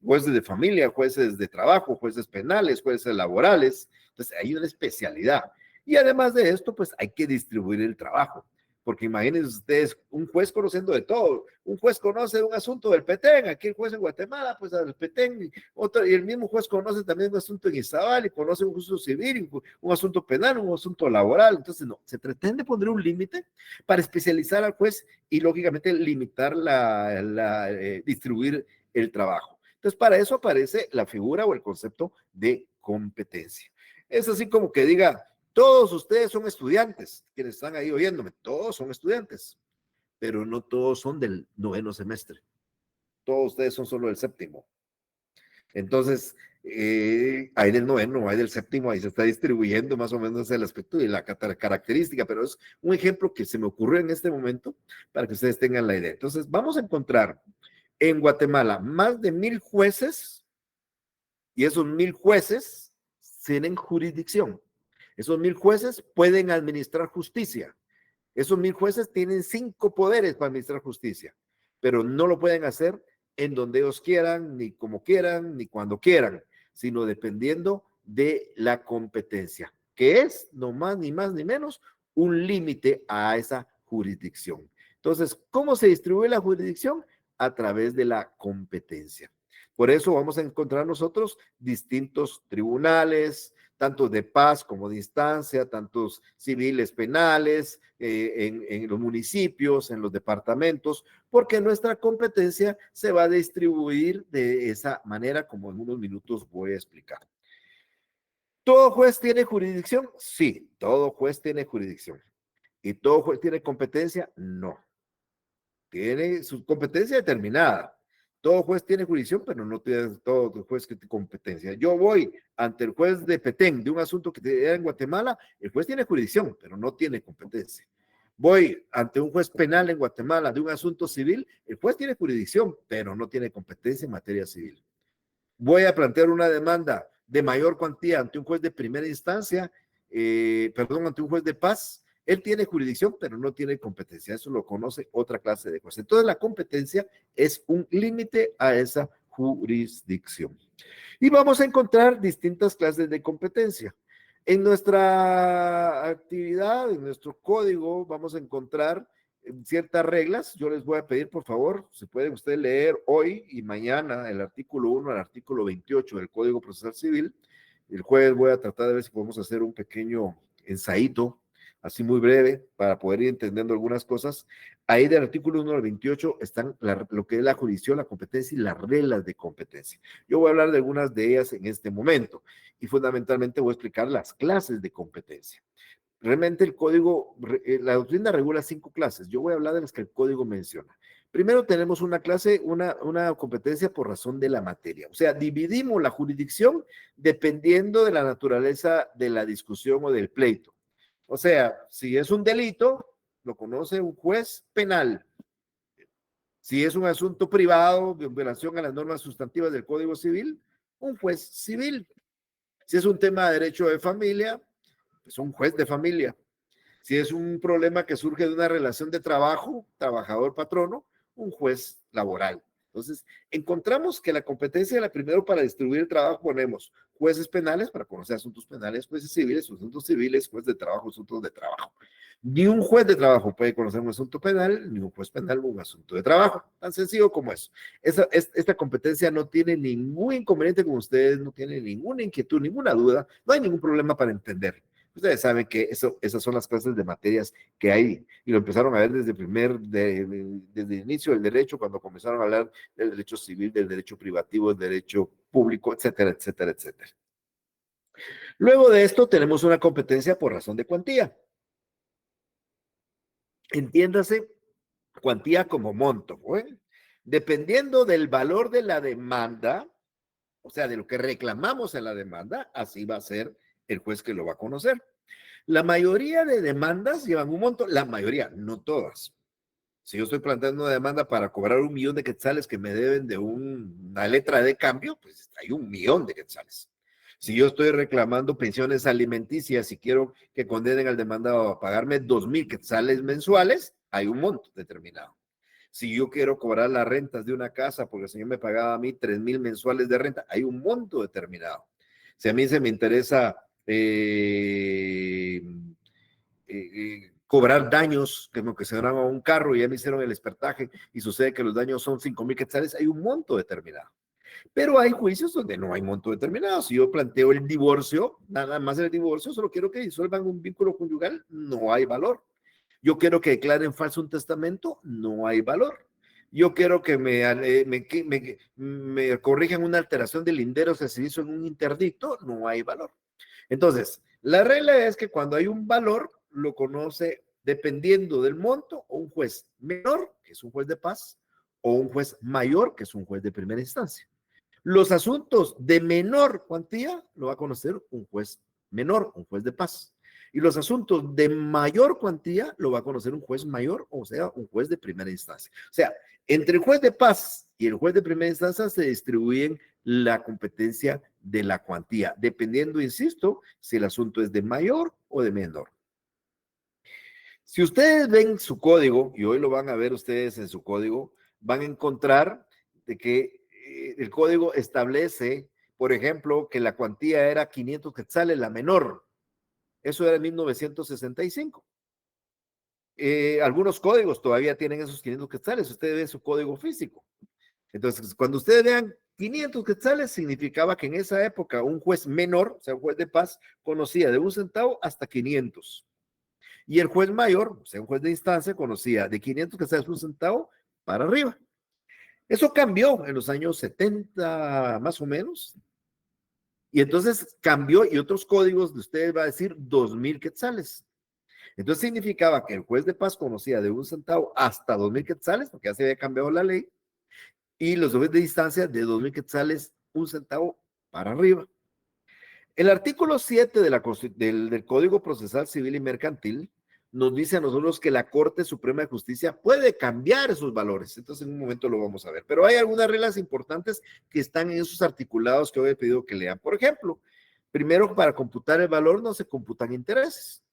jueces de familia, jueces de trabajo, jueces penales, jueces laborales. Entonces, hay una especialidad. Y además de esto, pues hay que distribuir el trabajo. Porque imagínense ustedes, un juez conociendo de todo. Un juez conoce un asunto del Petén, aquí el juez en Guatemala, pues al Petén, y el mismo juez conoce también un asunto en Izabal, y conoce un asunto civil, un asunto penal, un asunto laboral. Entonces, no, se pretende poner un límite para especializar al juez y, lógicamente, limitar distribuir el trabajo. Entonces, para eso aparece la figura o el concepto de competencia. Es así como que diga, todos ustedes son estudiantes, quienes están ahí oyéndome, todos son estudiantes, pero no todos son del 9º semestre. Todos ustedes son solo del 7º. Entonces, hay del 9º, hay del 7º, ahí se está distribuyendo más o menos el aspecto y la característica, pero es un ejemplo que se me ocurrió en este momento para que ustedes tengan la idea. Entonces, vamos a encontrar en Guatemala más de 1000 jueces y esos 1000 jueces tienen jurisdicción. Esos 1000 jueces pueden administrar justicia. Esos 1000 jueces tienen 5 poderes para administrar justicia, pero no lo pueden hacer en donde ellos quieran, ni como quieran, ni cuando quieran, sino dependiendo de la competencia, que es no más ni más ni menos un límite a esa jurisdicción. Entonces, ¿cómo se distribuye la jurisdicción? A través de la competencia. Por eso vamos a encontrar nosotros distintos tribunales, tanto de paz como de instancia, tantos civiles, penales, en los municipios, en los departamentos, porque nuestra competencia se va a distribuir de esa manera, como en unos minutos voy a explicar. ¿Todo juez tiene jurisdicción? Sí, todo juez tiene jurisdicción. ¿Y todo juez tiene competencia? No. Tiene su competencia determinada. Todo juez tiene jurisdicción, pero no tiene todo juez que tiene competencia. Yo voy ante el juez de Petén de un asunto que era en Guatemala, el juez tiene jurisdicción, pero no tiene competencia. Voy ante un juez penal en Guatemala de un asunto civil, el juez tiene jurisdicción, pero no tiene competencia en materia civil. Voy a plantear una demanda de mayor cuantía ante un juez de primera instancia, ante un juez de paz. Él tiene jurisdicción, pero no tiene competencia. Eso lo conoce otra clase de juez. Entonces, la competencia es un límite a esa jurisdicción. Y vamos a encontrar distintas clases de competencia. En nuestra actividad, en nuestro código, vamos a encontrar ciertas reglas. Yo les voy a pedir, por favor, si pueden ustedes leer hoy y mañana el artículo 1 al artículo 28 del Código Procesal Civil. El jueves voy a tratar de ver si podemos hacer un pequeño ensayito, así muy breve, para poder ir entendiendo algunas cosas. Ahí del artículo 1 al 28 están lo que es la jurisdicción, la competencia y las reglas de competencia. Yo voy a hablar de algunas de ellas en este momento y fundamentalmente voy a explicar las clases de competencia. Realmente el código, la doctrina regula 5 clases. Yo voy a hablar de las que el código menciona. Primero tenemos una clase, una competencia por razón de la materia. O sea, dividimos la jurisdicción dependiendo de la naturaleza de la discusión o del pleito. O sea, si es un delito, lo conoce un juez penal. Si es un asunto privado de violación a las normas sustantivas del Código Civil, un juez civil. Si es un tema de derecho de familia, pues un juez de familia. Si es un problema que surge de una relación de trabajo, trabajador-patrono, un juez laboral. Entonces, encontramos que la competencia, primero para distribuir el trabajo ponemos jueces penales para conocer asuntos penales, jueces civiles, asuntos civiles, juez de trabajo, asuntos de trabajo. Ni un juez de trabajo puede conocer un asunto penal, ni un juez penal un asunto de trabajo. Tan sencillo como eso. Esta competencia no tiene ningún inconveniente con ustedes, no tiene ninguna inquietud, ninguna duda, no hay ningún problema para entender. Ustedes saben que esas son las clases de materias que hay y lo empezaron a ver desde el inicio del derecho, cuando comenzaron a hablar del derecho civil, del derecho privativo, del derecho público, etcétera, etcétera, etcétera. Luego de esto tenemos una competencia por razón de cuantía. Entiéndase cuantía como monto, ¿eh? Dependiendo del valor de la demanda, o sea, de lo que reclamamos en la demanda, así va a ser el juez que lo va a conocer. La mayoría de demandas llevan un monto, la mayoría, no todas. Si yo estoy planteando una demanda para cobrar 1 millón de quetzales que me deben de una letra de cambio, pues hay 1 millón de quetzales. Si yo estoy reclamando pensiones alimenticias y quiero que condenen al demandado a pagarme 2,000 quetzales mensuales, hay un monto determinado. Si yo quiero cobrar las rentas de una casa porque el señor me pagaba a mí 3,000 mensuales de renta, hay un monto determinado. Si a mí se me interesa cobrar daños que me ocasionaron a un carro y ya me hicieron el expertaje y sucede que los daños son 5,000 quetzales, hay un monto determinado. Pero hay juicios donde no hay monto determinado. Si yo planteo el divorcio, nada más el divorcio, solo quiero que disuelvan un vínculo conyugal, no hay valor. Yo quiero que declaren falso un testamento, no hay valor. yo quiero que me corrijan una alteración del lindero que se hizo en un interdicto, no hay valor. Entonces, la regla es que cuando hay un valor, lo conoce dependiendo del monto, o un juez menor, que es un juez de paz, o un juez mayor, que es un juez de primera instancia. Los asuntos de menor cuantía lo va a conocer un juez menor, un juez de paz. Y los asuntos de mayor cuantía lo va a conocer un juez mayor, o sea, un juez de primera instancia. O sea, entre el juez de paz y el juez de primera instancia se distribuyen la competencia de la cuantía, dependiendo, insisto, si el asunto es de mayor o de menor. Si ustedes ven su código, y hoy lo van a ver ustedes en su código, van a encontrar de que el código establece, por ejemplo, que la cuantía era 500 quetzales, la menor. Eso era en 1965. Algunos códigos todavía tienen esos 500 quetzales. Ustedes ven su código físico. Entonces, cuando ustedes vean 500 quetzales, significaba que en esa época un juez menor, o sea, un juez de paz, conocía de 1 centavo hasta 500. Y el juez mayor, o sea, un juez de instancia, conocía de 500 quetzales 1 centavo para arriba. Eso cambió en los años 70, más o menos. Y entonces cambió, y otros códigos de ustedes va a decir 2,000 quetzales. Entonces significaba que el juez de paz conocía de 1 centavo hasta 2,000 quetzales, porque ya se había cambiado la ley, y los jueces de distancia de 2,000 quetzales, 1 centavo para arriba. El artículo 7 del Código Procesal Civil y Mercantil nos dice a nosotros que la Corte Suprema de Justicia puede cambiar esos valores. Entonces, en un momento lo vamos a ver. Pero hay algunas reglas importantes que están en esos articulados que hoy he pedido que lean. Por ejemplo, primero, para computar el valor no se computan intereses.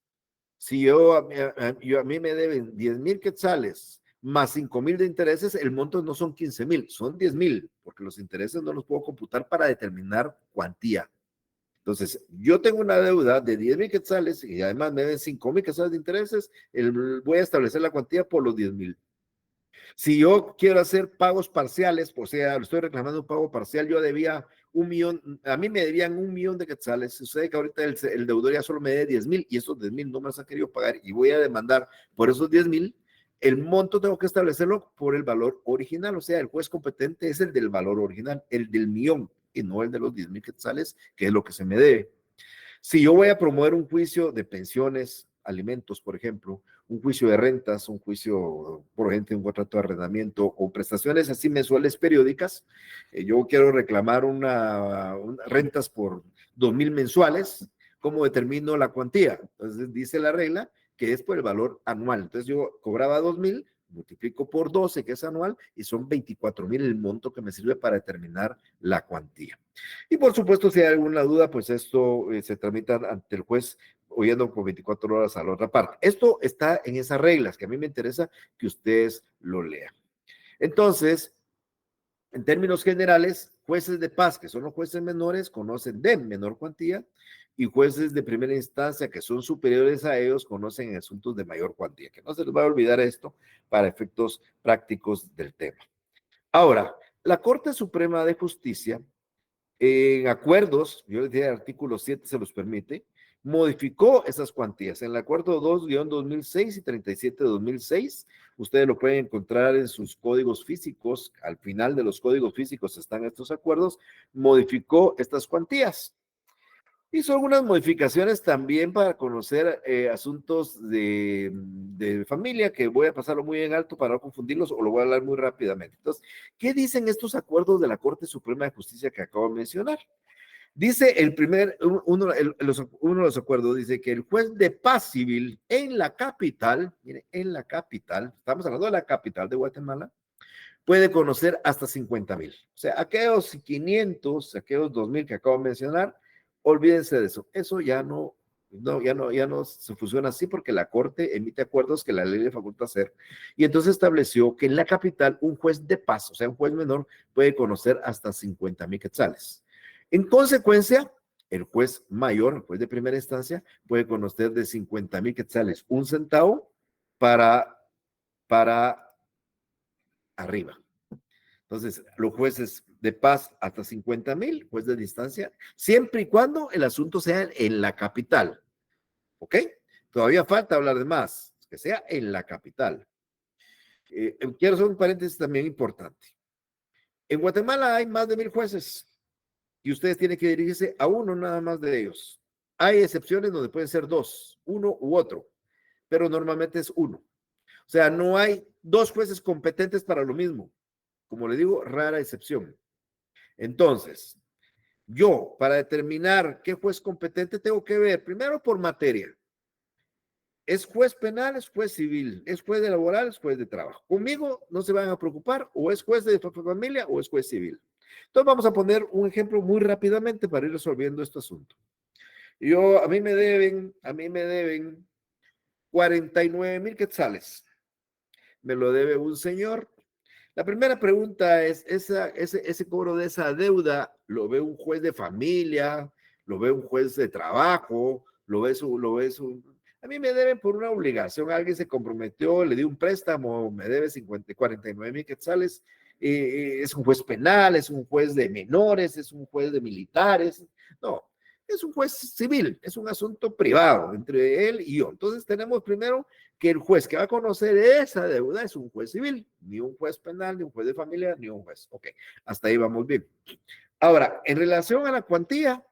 Si a mí me deben 10,000 quetzales más 5,000 de intereses, el monto no son 15,000, son 10,000, porque los intereses no los puedo computar para determinar cuantía. Entonces, yo tengo una deuda de 10,000 quetzales y además me deben 5,000 quetzales de intereses, voy a establecer la cuantía por los 10,000. Si yo quiero hacer pagos parciales, o sea, estoy reclamando un pago parcial, yo debía 1,000,000, a mí me debían 1,000,000 de quetzales. Sucede que ahorita el deudor ya solo me debe 10,000 y esos 10,000 no me los han querido pagar y voy a demandar por esos 10,000. El monto tengo que establecerlo por el valor original, o sea, el juez competente es el del valor original, el del millón, y no el de los 10,000 quetzales, que es lo que se me debe. Si yo voy a promover un juicio de pensiones, alimentos, por ejemplo, un juicio de rentas, un juicio, por ejemplo, un contrato de arrendamiento o prestaciones así mensuales periódicas, yo quiero reclamar una rentas por 2,000 mensuales, ¿cómo determino la cuantía? Entonces dice la regla que es por el valor anual. Entonces yo cobraba 2,000, multiplico por 12, que es anual, y son 24,000 el monto que me sirve para determinar la cuantía. Y por supuesto, si hay alguna duda, pues esto se tramita ante el juez oyendo por 24 horas a la otra parte. Esto está en esas reglas que a mí me interesa que ustedes lo lean. Entonces, en términos generales, jueces de paz, que son los jueces menores, conocen de menor cuantía, y jueces de primera instancia, que son superiores a ellos, conocen asuntos de mayor cuantía. Que no se les va a olvidar esto para efectos prácticos del tema. Ahora, la Corte Suprema de Justicia, en acuerdos, yo les dije el artículo 7 se los permite, modificó esas cuantías. En el acuerdo 2-2006 y 37-2006, ustedes lo pueden encontrar en sus códigos físicos, al final de los códigos físicos están estos acuerdos, modificó estas cuantías. Hizo algunas modificaciones también para conocer asuntos de familia, que voy a pasarlo muy en alto para no confundirlos o lo voy a hablar muy rápidamente. Entonces, ¿qué dicen estos acuerdos de la Corte Suprema de Justicia que acabo de mencionar? Dice uno de los acuerdos, dice que el juez de paz civil en la capital, mire, en la capital, estamos hablando de la capital de Guatemala, puede conocer hasta 50,000. O sea, aquellos 500, aquellos 2,000 que acabo de mencionar, olvídense de eso. Eso ya no se funciona así porque la Corte emite acuerdos que la ley le faculta hacer. Y entonces estableció que en la capital un juez de paz, o sea, un juez menor, puede conocer hasta 50,000 quetzales. En consecuencia, el juez mayor, el juez de primera instancia, puede conocer de 50,000 quetzales 1 centavo para arriba. Entonces, los jueces de paz hasta 50,000, juez de distancia, siempre y cuando el asunto sea en la capital. ¿Ok? Todavía falta hablar de más, que sea en la capital. Quiero hacer un paréntesis también importante. En Guatemala hay más de 1000 jueces y ustedes tienen que dirigirse a uno nada más de ellos. Hay excepciones donde pueden ser 2, uno u otro, pero normalmente es uno. O sea, no hay 2 jueces competentes para lo mismo. Como le digo, rara excepción. Entonces, yo, para determinar qué juez competente, tengo que ver primero por materia. ¿Es juez penal, es juez civil, es juez de laboral, es juez de trabajo? Conmigo no se van a preocupar, o es juez de familia o es juez civil. Entonces vamos a poner un ejemplo muy rápidamente para ir resolviendo este asunto. A mí me deben 49,000 quetzales. Me lo debe un señor. La primera pregunta es, ese cobro de esa deuda, ¿lo ve un juez de familia? ¿Lo ve un juez de trabajo? A mí me deben por una obligación, alguien se comprometió, le dio un préstamo, me debe 49,000 quetzales, es un juez penal, es un juez de menores, es un juez de militares, no, es un juez civil, es un asunto privado entre él y yo. Entonces tenemos primero que el juez que va a conocer esa deuda es un juez civil, ni un juez penal, ni un juez de familia, ni un juez. Ok, hasta ahí vamos bien. Ahora, en relación a la cuantía,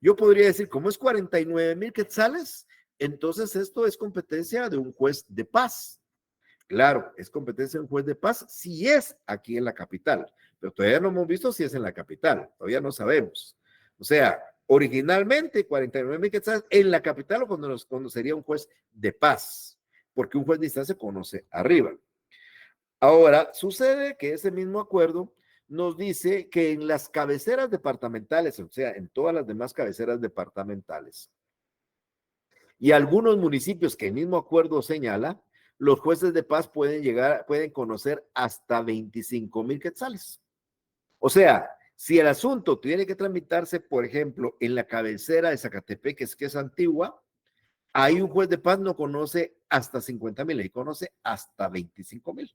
yo podría decir, como es 49,000 quetzales, entonces esto es competencia de un juez de paz. Claro, es competencia de un juez de paz si es aquí en la capital, pero todavía no hemos visto si es en la capital, todavía no sabemos. O sea, originalmente 49,000 quetzales en la capital o cuando sería un juez de paz, porque un juez de instancia conoce arriba. Ahora, sucede que ese mismo acuerdo nos dice que en las cabeceras departamentales, o sea, en todas las demás cabeceras departamentales, y algunos municipios que el mismo acuerdo señala, los jueces de paz pueden conocer hasta 25,000 quetzales. O sea, si el asunto tiene que tramitarse, por ejemplo, en la cabecera de Zacatepec, que es antigua, ahí un juez de paz no conoce hasta 50,000, ahí conoce hasta 25,000.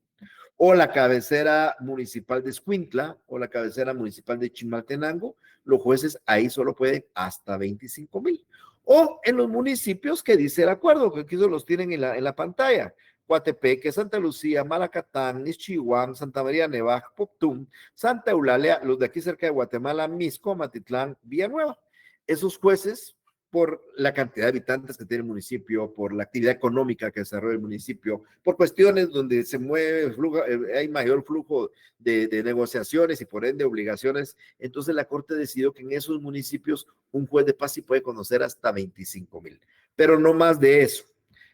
O la cabecera municipal de Escuintla o la cabecera municipal de Chimaltenango, los jueces ahí solo pueden hasta 25,000. O en los municipios que dice el acuerdo, que aquí los tienen en la pantalla. Coatepeque, Santa Lucía, Malacatán, Ixchihuán, Santa María Nevaj, Poptum, Santa Eulalia, los de aquí cerca de Guatemala, Misco, Matitlán, Villanueva. Esos jueces, por la cantidad de habitantes que tiene el municipio, por la actividad económica que desarrolla el municipio, por cuestiones donde se mueve, hay mayor flujo de negociaciones y por ende obligaciones, entonces la Corte decidió que en esos municipios un juez de paz sí puede conocer hasta 25,000, pero no más de eso.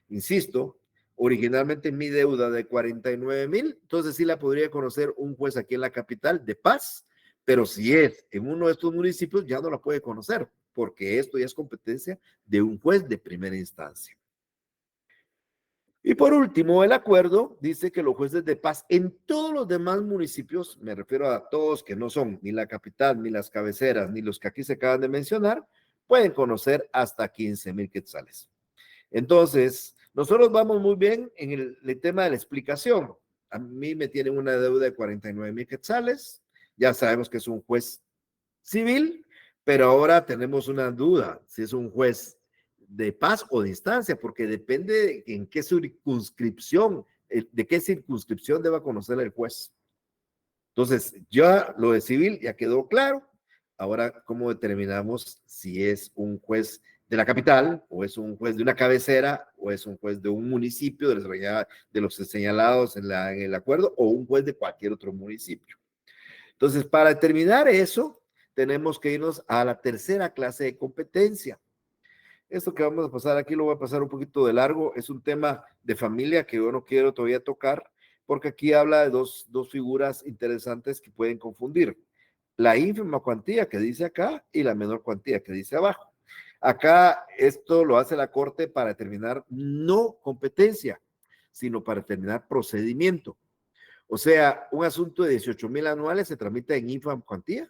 Insisto, originalmente mi deuda de 49,000, entonces sí la podría conocer un juez aquí en la capital de paz, pero si es en uno de estos municipios ya no la puede conocer, porque esto ya es competencia de un juez de primera instancia. Y por último, el acuerdo dice que los jueces de paz en todos los demás municipios, me refiero a todos que no son ni la capital, ni las cabeceras, ni los que aquí se acaban de mencionar, pueden conocer hasta 15,000 quetzales. Entonces, nosotros vamos muy bien en el tema de la explicación. A mí me tienen una deuda de 49,000 quetzales, ya sabemos que es un juez civil, pero ahora tenemos una duda, si es un juez de paz o de instancia, porque depende de en qué circunscripción, de qué circunscripción deba conocer el juez. Entonces, ya lo de civil ya quedó claro. Ahora, ¿cómo determinamos si es un juez de la capital, o es un juez de una cabecera, o es un juez de un municipio de los señalados en el acuerdo, o un juez de cualquier otro municipio? Entonces, para determinar eso, tenemos que irnos a la tercera clase de competencia. Esto que vamos a pasar aquí lo voy a pasar un poquito de largo. Es un tema de familia que yo no quiero todavía tocar, porque aquí habla de dos figuras interesantes que pueden confundir. La ínfima cuantía que dice acá y la menor cuantía que dice abajo. Acá esto lo hace la Corte para determinar no competencia, sino para determinar procedimiento. O sea, un asunto de 18,000 anuales se tramita en ínfima cuantía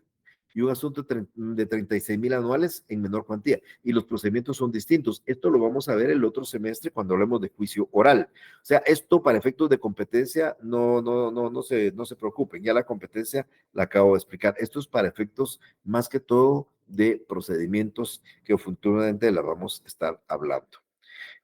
y un asunto de 36,000 anuales en menor cuantía. Y los procedimientos son distintos. Esto lo vamos a ver el otro semestre cuando hablemos de juicio oral. O sea, esto para efectos de competencia no se preocupen. Ya la competencia la acabo de explicar. Esto es para efectos más que todo de procedimientos que futuramente la vamos a estar hablando.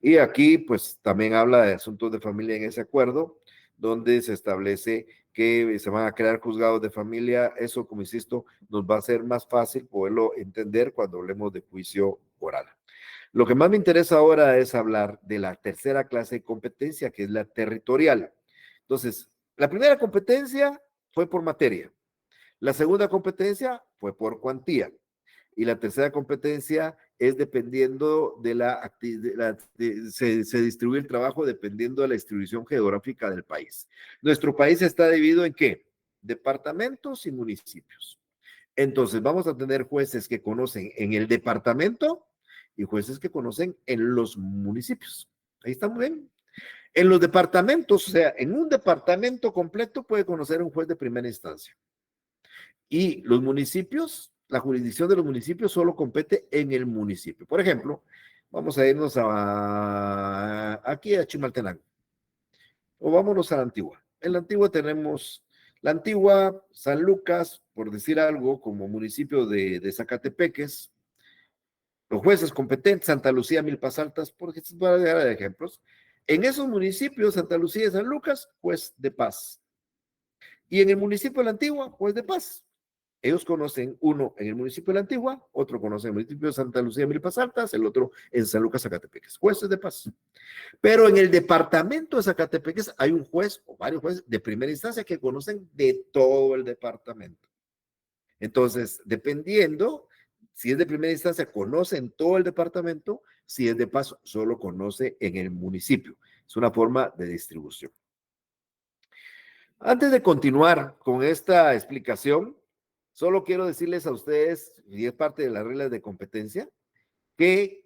Y aquí pues también habla de asuntos de familia en ese acuerdo, donde se establece que se van a crear juzgados de familia. Eso, como insisto, nos va a ser más fácil poderlo entender cuando hablemos de juicio oral. Lo que más me interesa ahora es hablar de la tercera clase de competencia, que es la territorial. Entonces, la primera competencia fue por materia. La segunda competencia fue por cuantía. Y la tercera competencia es dependiendo de se distribuye el trabajo dependiendo de la distribución geográfica del país. Nuestro país está dividido en ¿qué? Departamentos y municipios. Entonces vamos a tener jueces que conocen en el departamento y jueces que conocen en los municipios. Ahí está muy bien. En los departamentos, o sea, en un departamento completo puede conocer un juez de primera instancia. Y los municipios, la jurisdicción de los municipios solo compete en el municipio. Por ejemplo, vamos a irnos aquí a Chimaltenango. O vámonos a la Antigua. En la Antigua tenemos la Antigua, San Lucas, por decir algo, como municipio de Zacatepeques. Los jueces competentes, Santa Lucía, Milpas Altas, porque se van a dar ejemplos. En esos municipios, Santa Lucía y San Lucas, juez de paz. Y en el municipio de la Antigua, juez de paz. Ellos conocen uno en el municipio de la Antigua, otro conoce en el municipio de Santa Lucía, Milpas Altas, el otro en San Lucas, Zacatepeques, jueces de paz. Pero en el departamento de Zacatepeques hay un juez o varios jueces de primera instancia que conocen de todo el departamento. Entonces, dependiendo, si es de primera instancia, conoce en todo el departamento, si es de paz, solo conoce en el municipio. Es una forma de distribución. Antes de continuar con esta explicación, solo quiero decirles a ustedes, y es parte de las reglas de competencia, que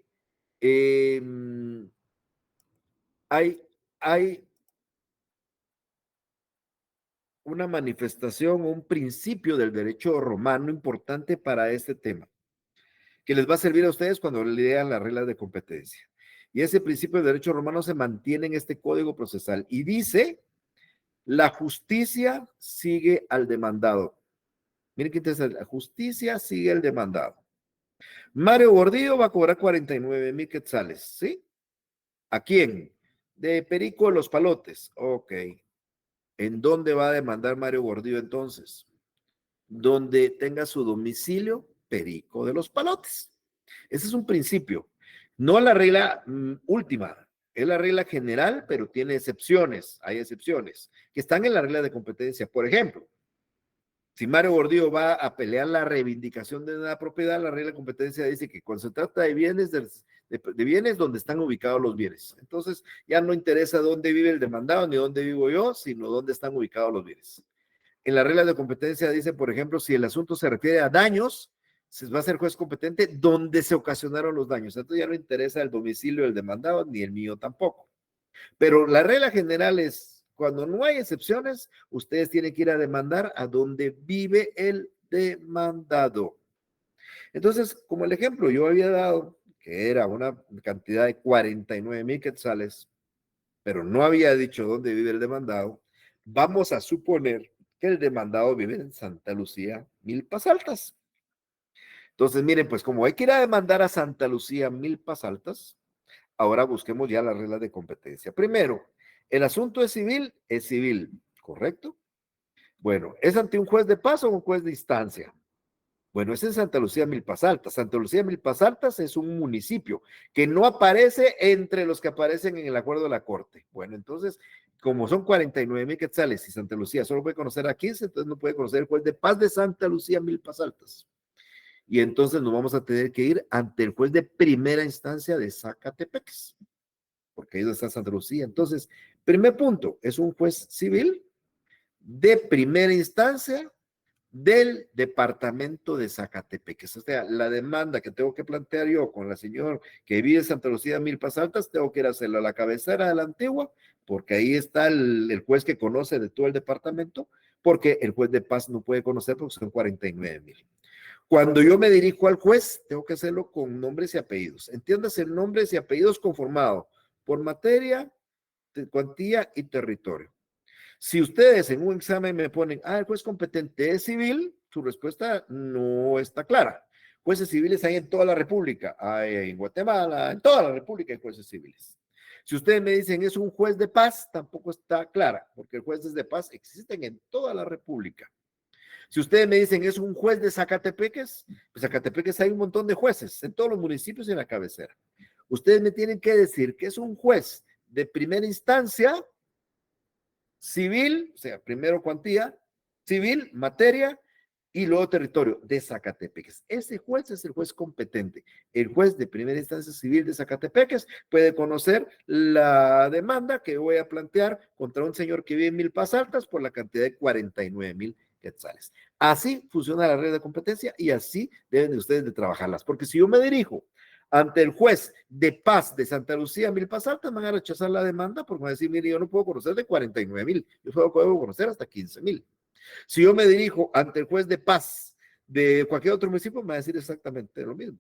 hay una manifestación o un principio del derecho romano importante para este tema, que les va a servir a ustedes cuando lean las reglas de competencia. Y ese principio del derecho romano se mantiene en este código procesal y dice, la justicia sigue al demandado. Miren qué interesante, la justicia sigue al demandado. Mario Gordillo va a cobrar 49,000 quetzales, ¿sí? ¿A quién? De Perico de los Palotes. Ok. ¿En dónde va a demandar Mario Gordillo entonces? Donde tenga su domicilio Perico de los Palotes. Ese es un principio. No la regla última, es la regla general, pero tiene excepciones. Hay excepciones que están en la regla de competencia. Por ejemplo, si Mario Gordillo va a pelear la reivindicación de una propiedad, la regla de competencia dice que cuando se trata de bienes, de bienes donde están ubicados los bienes. Entonces, ya no interesa dónde vive el demandado ni dónde vivo yo, sino dónde están ubicados los bienes. En la regla de competencia dice, por ejemplo, si el asunto se refiere a daños, se va a ser juez competente donde se ocasionaron los daños. Entonces ya no interesa el domicilio del demandado ni el mío tampoco. Pero la regla general es, cuando no hay excepciones, ustedes tienen que ir a demandar a donde vive el demandado. Entonces, como el ejemplo yo había dado, que era una cantidad de 49,000 quetzales, pero no había dicho dónde vive el demandado, vamos a suponer que el demandado vive en Santa Lucía, Milpas Altas. Entonces, miren, pues como hay que ir a demandar a Santa Lucía, Milpas Altas, ahora busquemos ya las reglas de competencia. Primero, el asunto es civil, ¿correcto? Bueno, ¿es ante un juez de paz o un juez de instancia? Bueno, es en Santa Lucía, Milpas Altas. Santa Lucía, Milpas Altas es un municipio que no aparece entre los que aparecen en el acuerdo de la Corte. Bueno, entonces, como son 49,000 quetzales y Santa Lucía solo puede conocer a 15, entonces no puede conocer el juez de paz de Santa Lucía, Milpas Altas. Y entonces nos vamos a tener que ir ante el juez de primera instancia de Zacatepeques, porque ahí está Santa Lucía. Entonces, primer punto, es un juez civil de primera instancia del departamento de Zacatepeques. O sea, la demanda que tengo que plantear yo con la señora que vive en Santa Lucía, Milpas Altas, tengo que ir a hacerlo a la cabecera de la Antigua, porque ahí está el juez que conoce de todo el departamento, porque el juez de paz no puede conocer porque son 49,000. Cuando yo me dirijo al juez, tengo que hacerlo con nombres y apellidos. Entiéndase, nombres y apellidos conformados por materia, cuantía y territorio. Si ustedes en un examen me ponen, el juez competente es civil, su respuesta no está clara. Jueces civiles hay en toda la República, hay en Guatemala, en toda la República hay jueces civiles. Si ustedes me dicen es un juez de paz, tampoco está clara, porque jueces de paz existen en toda la República. Si ustedes me dicen es un juez de Zacatepeques, pues Zacatepeques hay un montón de jueces en todos los municipios y en la cabecera. Ustedes me tienen que decir que es un juez de primera instancia, civil, o sea, primero cuantía, civil, materia, y luego territorio de Zacatepeques. Ese juez es el juez competente. El juez de primera instancia civil de Zacatepeques puede conocer la demanda que voy a plantear contra un señor que vive en Milpas Altas por la cantidad de 49,000 quetzales. Así funciona la red de competencia y así deben de ustedes de trabajarlas. Porque si yo me dirijo ante el juez de paz de Santa Lucía, Milpas Altas, me van a rechazar la demanda porque van a decir, mire, yo no puedo conocer de 49,000, yo puedo conocer hasta 15,000. Si yo me dirijo ante el juez de paz de cualquier otro municipio, me va a decir exactamente lo mismo.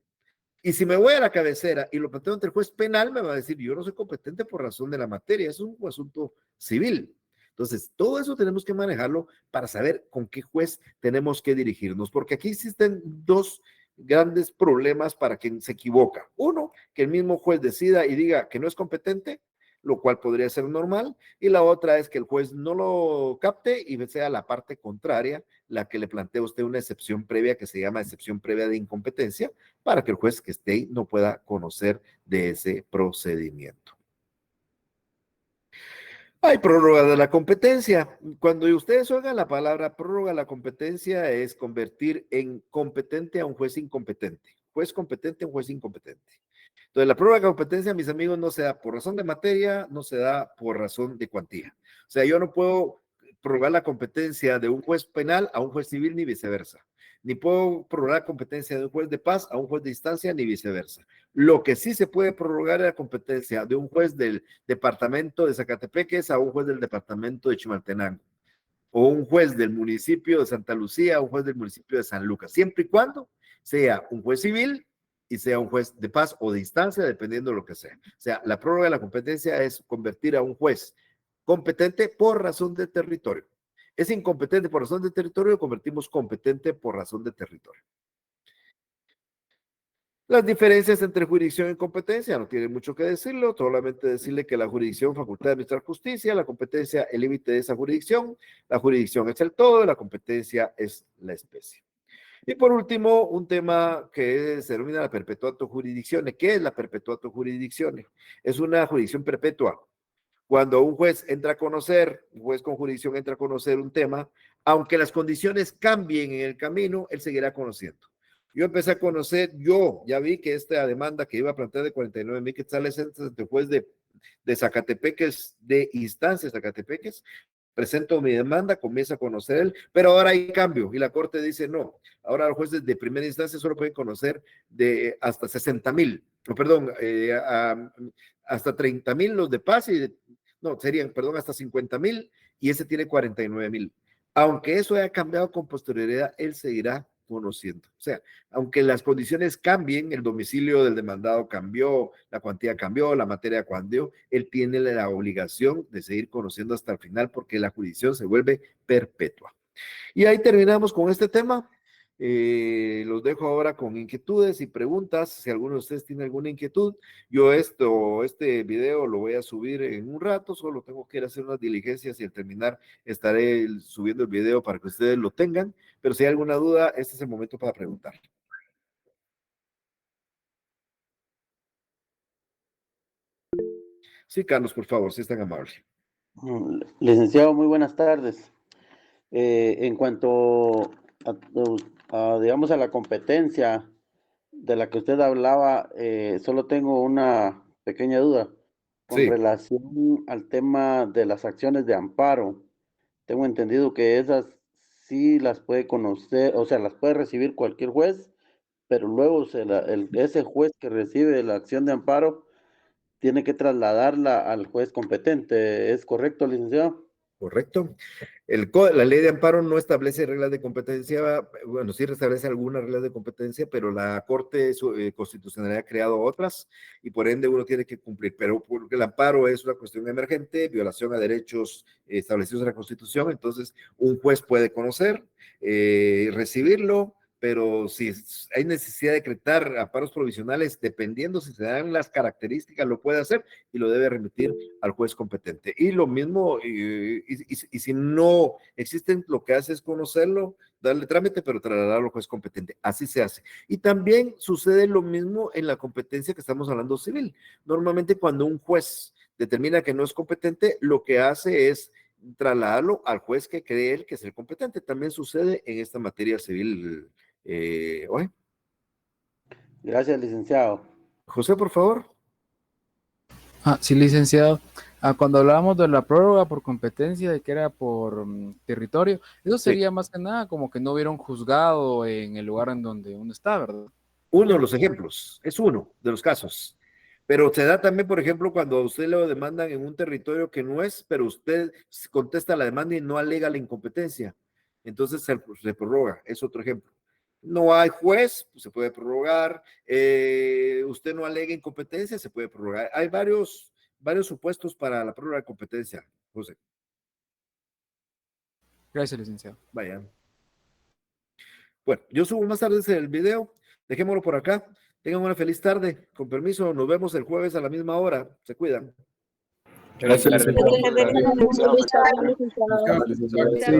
Y si me voy a la cabecera y lo planteo ante el juez penal, me va a decir, yo no soy competente por razón de la materia, es un asunto civil. Entonces, todo eso tenemos que manejarlo para saber con qué juez tenemos que dirigirnos, porque aquí existen dos grandes problemas para quien se equivoca. Uno, que el mismo juez decida y diga que no es competente, lo cual podría ser normal, y la otra es que el juez no lo capte y sea la parte contraria la que le plantea a usted una excepción previa que se llama excepción previa de incompetencia para que el juez que esté ahí no pueda conocer de ese procedimiento. Hay prórroga de la competencia. Cuando ustedes oigan la palabra prórroga de la competencia es convertir en competente a un juez incompetente. Juez competente a un juez incompetente. Entonces, la prórroga de competencia, mis amigos, no se da por razón de materia, no se da por razón de cuantía. O sea, yo no puedo prorrogar la competencia de un juez penal a un juez civil ni viceversa. Ni puedo prorrogar la competencia de un juez de paz a un juez de instancia ni viceversa. Lo que sí se puede prorrogar es la competencia de un juez del departamento de Zacatepeques a un juez del departamento de Chimaltenango, o un juez del municipio de Santa Lucía, un juez del municipio de San Lucas, siempre y cuando sea un juez civil y sea un juez de paz o de instancia, dependiendo de lo que sea. O sea, la prórroga de la competencia es convertir a un juez competente por razón de territorio. Es incompetente por razón de territorio, lo convertimos competente por razón de territorio. Las diferencias entre jurisdicción y competencia no tienen mucho que decirlo, solamente decirle que la jurisdicción facultad de administrar justicia, la competencia el límite de esa jurisdicción, la jurisdicción es el todo, la competencia es la especie. Y por último, un tema que se denomina la perpetuato jurisdictione. ¿Qué es la perpetuato jurisdictione? Es una jurisdicción perpetua. Cuando un juez entra a conocer, un juez con jurisdicción entra a conocer un tema, aunque las condiciones cambien en el camino, él seguirá conociendo. Yo empecé a conocer, yo ya vi que esta demanda que iba a plantear de 49,000 quetzales ante el juez de Zacatepeques, de instancia Zacatepeques, presento mi demanda, comienza a conocer él, pero ahora hay cambio y la corte dice no, ahora los jueces de primera instancia solo pueden conocer de hasta 60,000, perdón, hasta 30,000 los de paz y no, serían, perdón, hasta 50,000 y ese tiene 49,000. Aunque eso haya cambiado con posterioridad, él seguirá conociendo. O sea, aunque las condiciones cambien, el domicilio del demandado cambió, la cuantía cambió, la materia cambió, él tiene la obligación de seguir conociendo hasta el final porque la jurisdicción se vuelve perpetua. Y ahí terminamos con este tema. Los dejo ahora con inquietudes y preguntas. Si alguno de ustedes tiene alguna inquietud, yo este video lo voy a subir en un rato, solo tengo que ir a hacer unas diligencias y al terminar estaré subiendo el video para que ustedes lo tengan, pero si hay alguna duda, este es el momento para preguntar. Sí, Carlos, por favor, si es tan amable. Licenciado, muy buenas tardes. En cuanto digamos, a la competencia de la que usted hablaba, solo tengo una pequeña duda con Sí. relación al tema de las acciones de amparo. Tengo entendido que esas sí las puede conocer, o sea, las puede recibir cualquier juez, pero luego ese juez que recibe la acción de amparo tiene que trasladarla al juez competente. ¿Es correcto, licenciado? Correcto. La ley de amparo no establece reglas de competencia, bueno, sí establece algunas reglas de competencia, pero la Corte Constitucional ha creado otras y por ende uno tiene que cumplir, pero porque el amparo es una cuestión emergente, violación a derechos establecidos en la Constitución, entonces un juez puede conocer, recibirlo, pero si hay necesidad de decretar amparos provisionales, dependiendo si se dan las características, lo puede hacer y lo debe remitir al juez competente. Y lo mismo, y si no existen, lo que hace es conocerlo, darle trámite, pero trasladarlo al juez competente. Así se hace. Y también sucede lo mismo en la competencia que estamos hablando civil. Normalmente cuando un juez determina que no es competente, lo que hace es trasladarlo al juez que cree él que es el competente. También sucede en esta materia civil. Oye. Gracias, licenciado. José, por favor. Sí, licenciado. Cuando hablábamos de la prórroga por competencia, de que era por territorio, eso sería más que nada como que no hubiera un juzgado en el lugar en donde uno está, ¿verdad? Uno de los ejemplos, es uno de los casos. Pero se da también, por ejemplo, cuando a usted lo demandan en un territorio que no es, pero usted contesta la demanda y no alega la incompetencia. Entonces se prorroga, es otro ejemplo. No hay juez, pues se puede prorrogar. Usted no alega incompetencia, se puede prorrogar. Hay varios supuestos para la prórroga de competencia, José. Gracias, licenciado. Vaya. Bueno, yo subo más tarde el video. Dejémoslo por acá. Tengan una feliz tarde. Con permiso, nos vemos el jueves a la misma hora. Se cuidan. Gracias, licenciado. Gracias.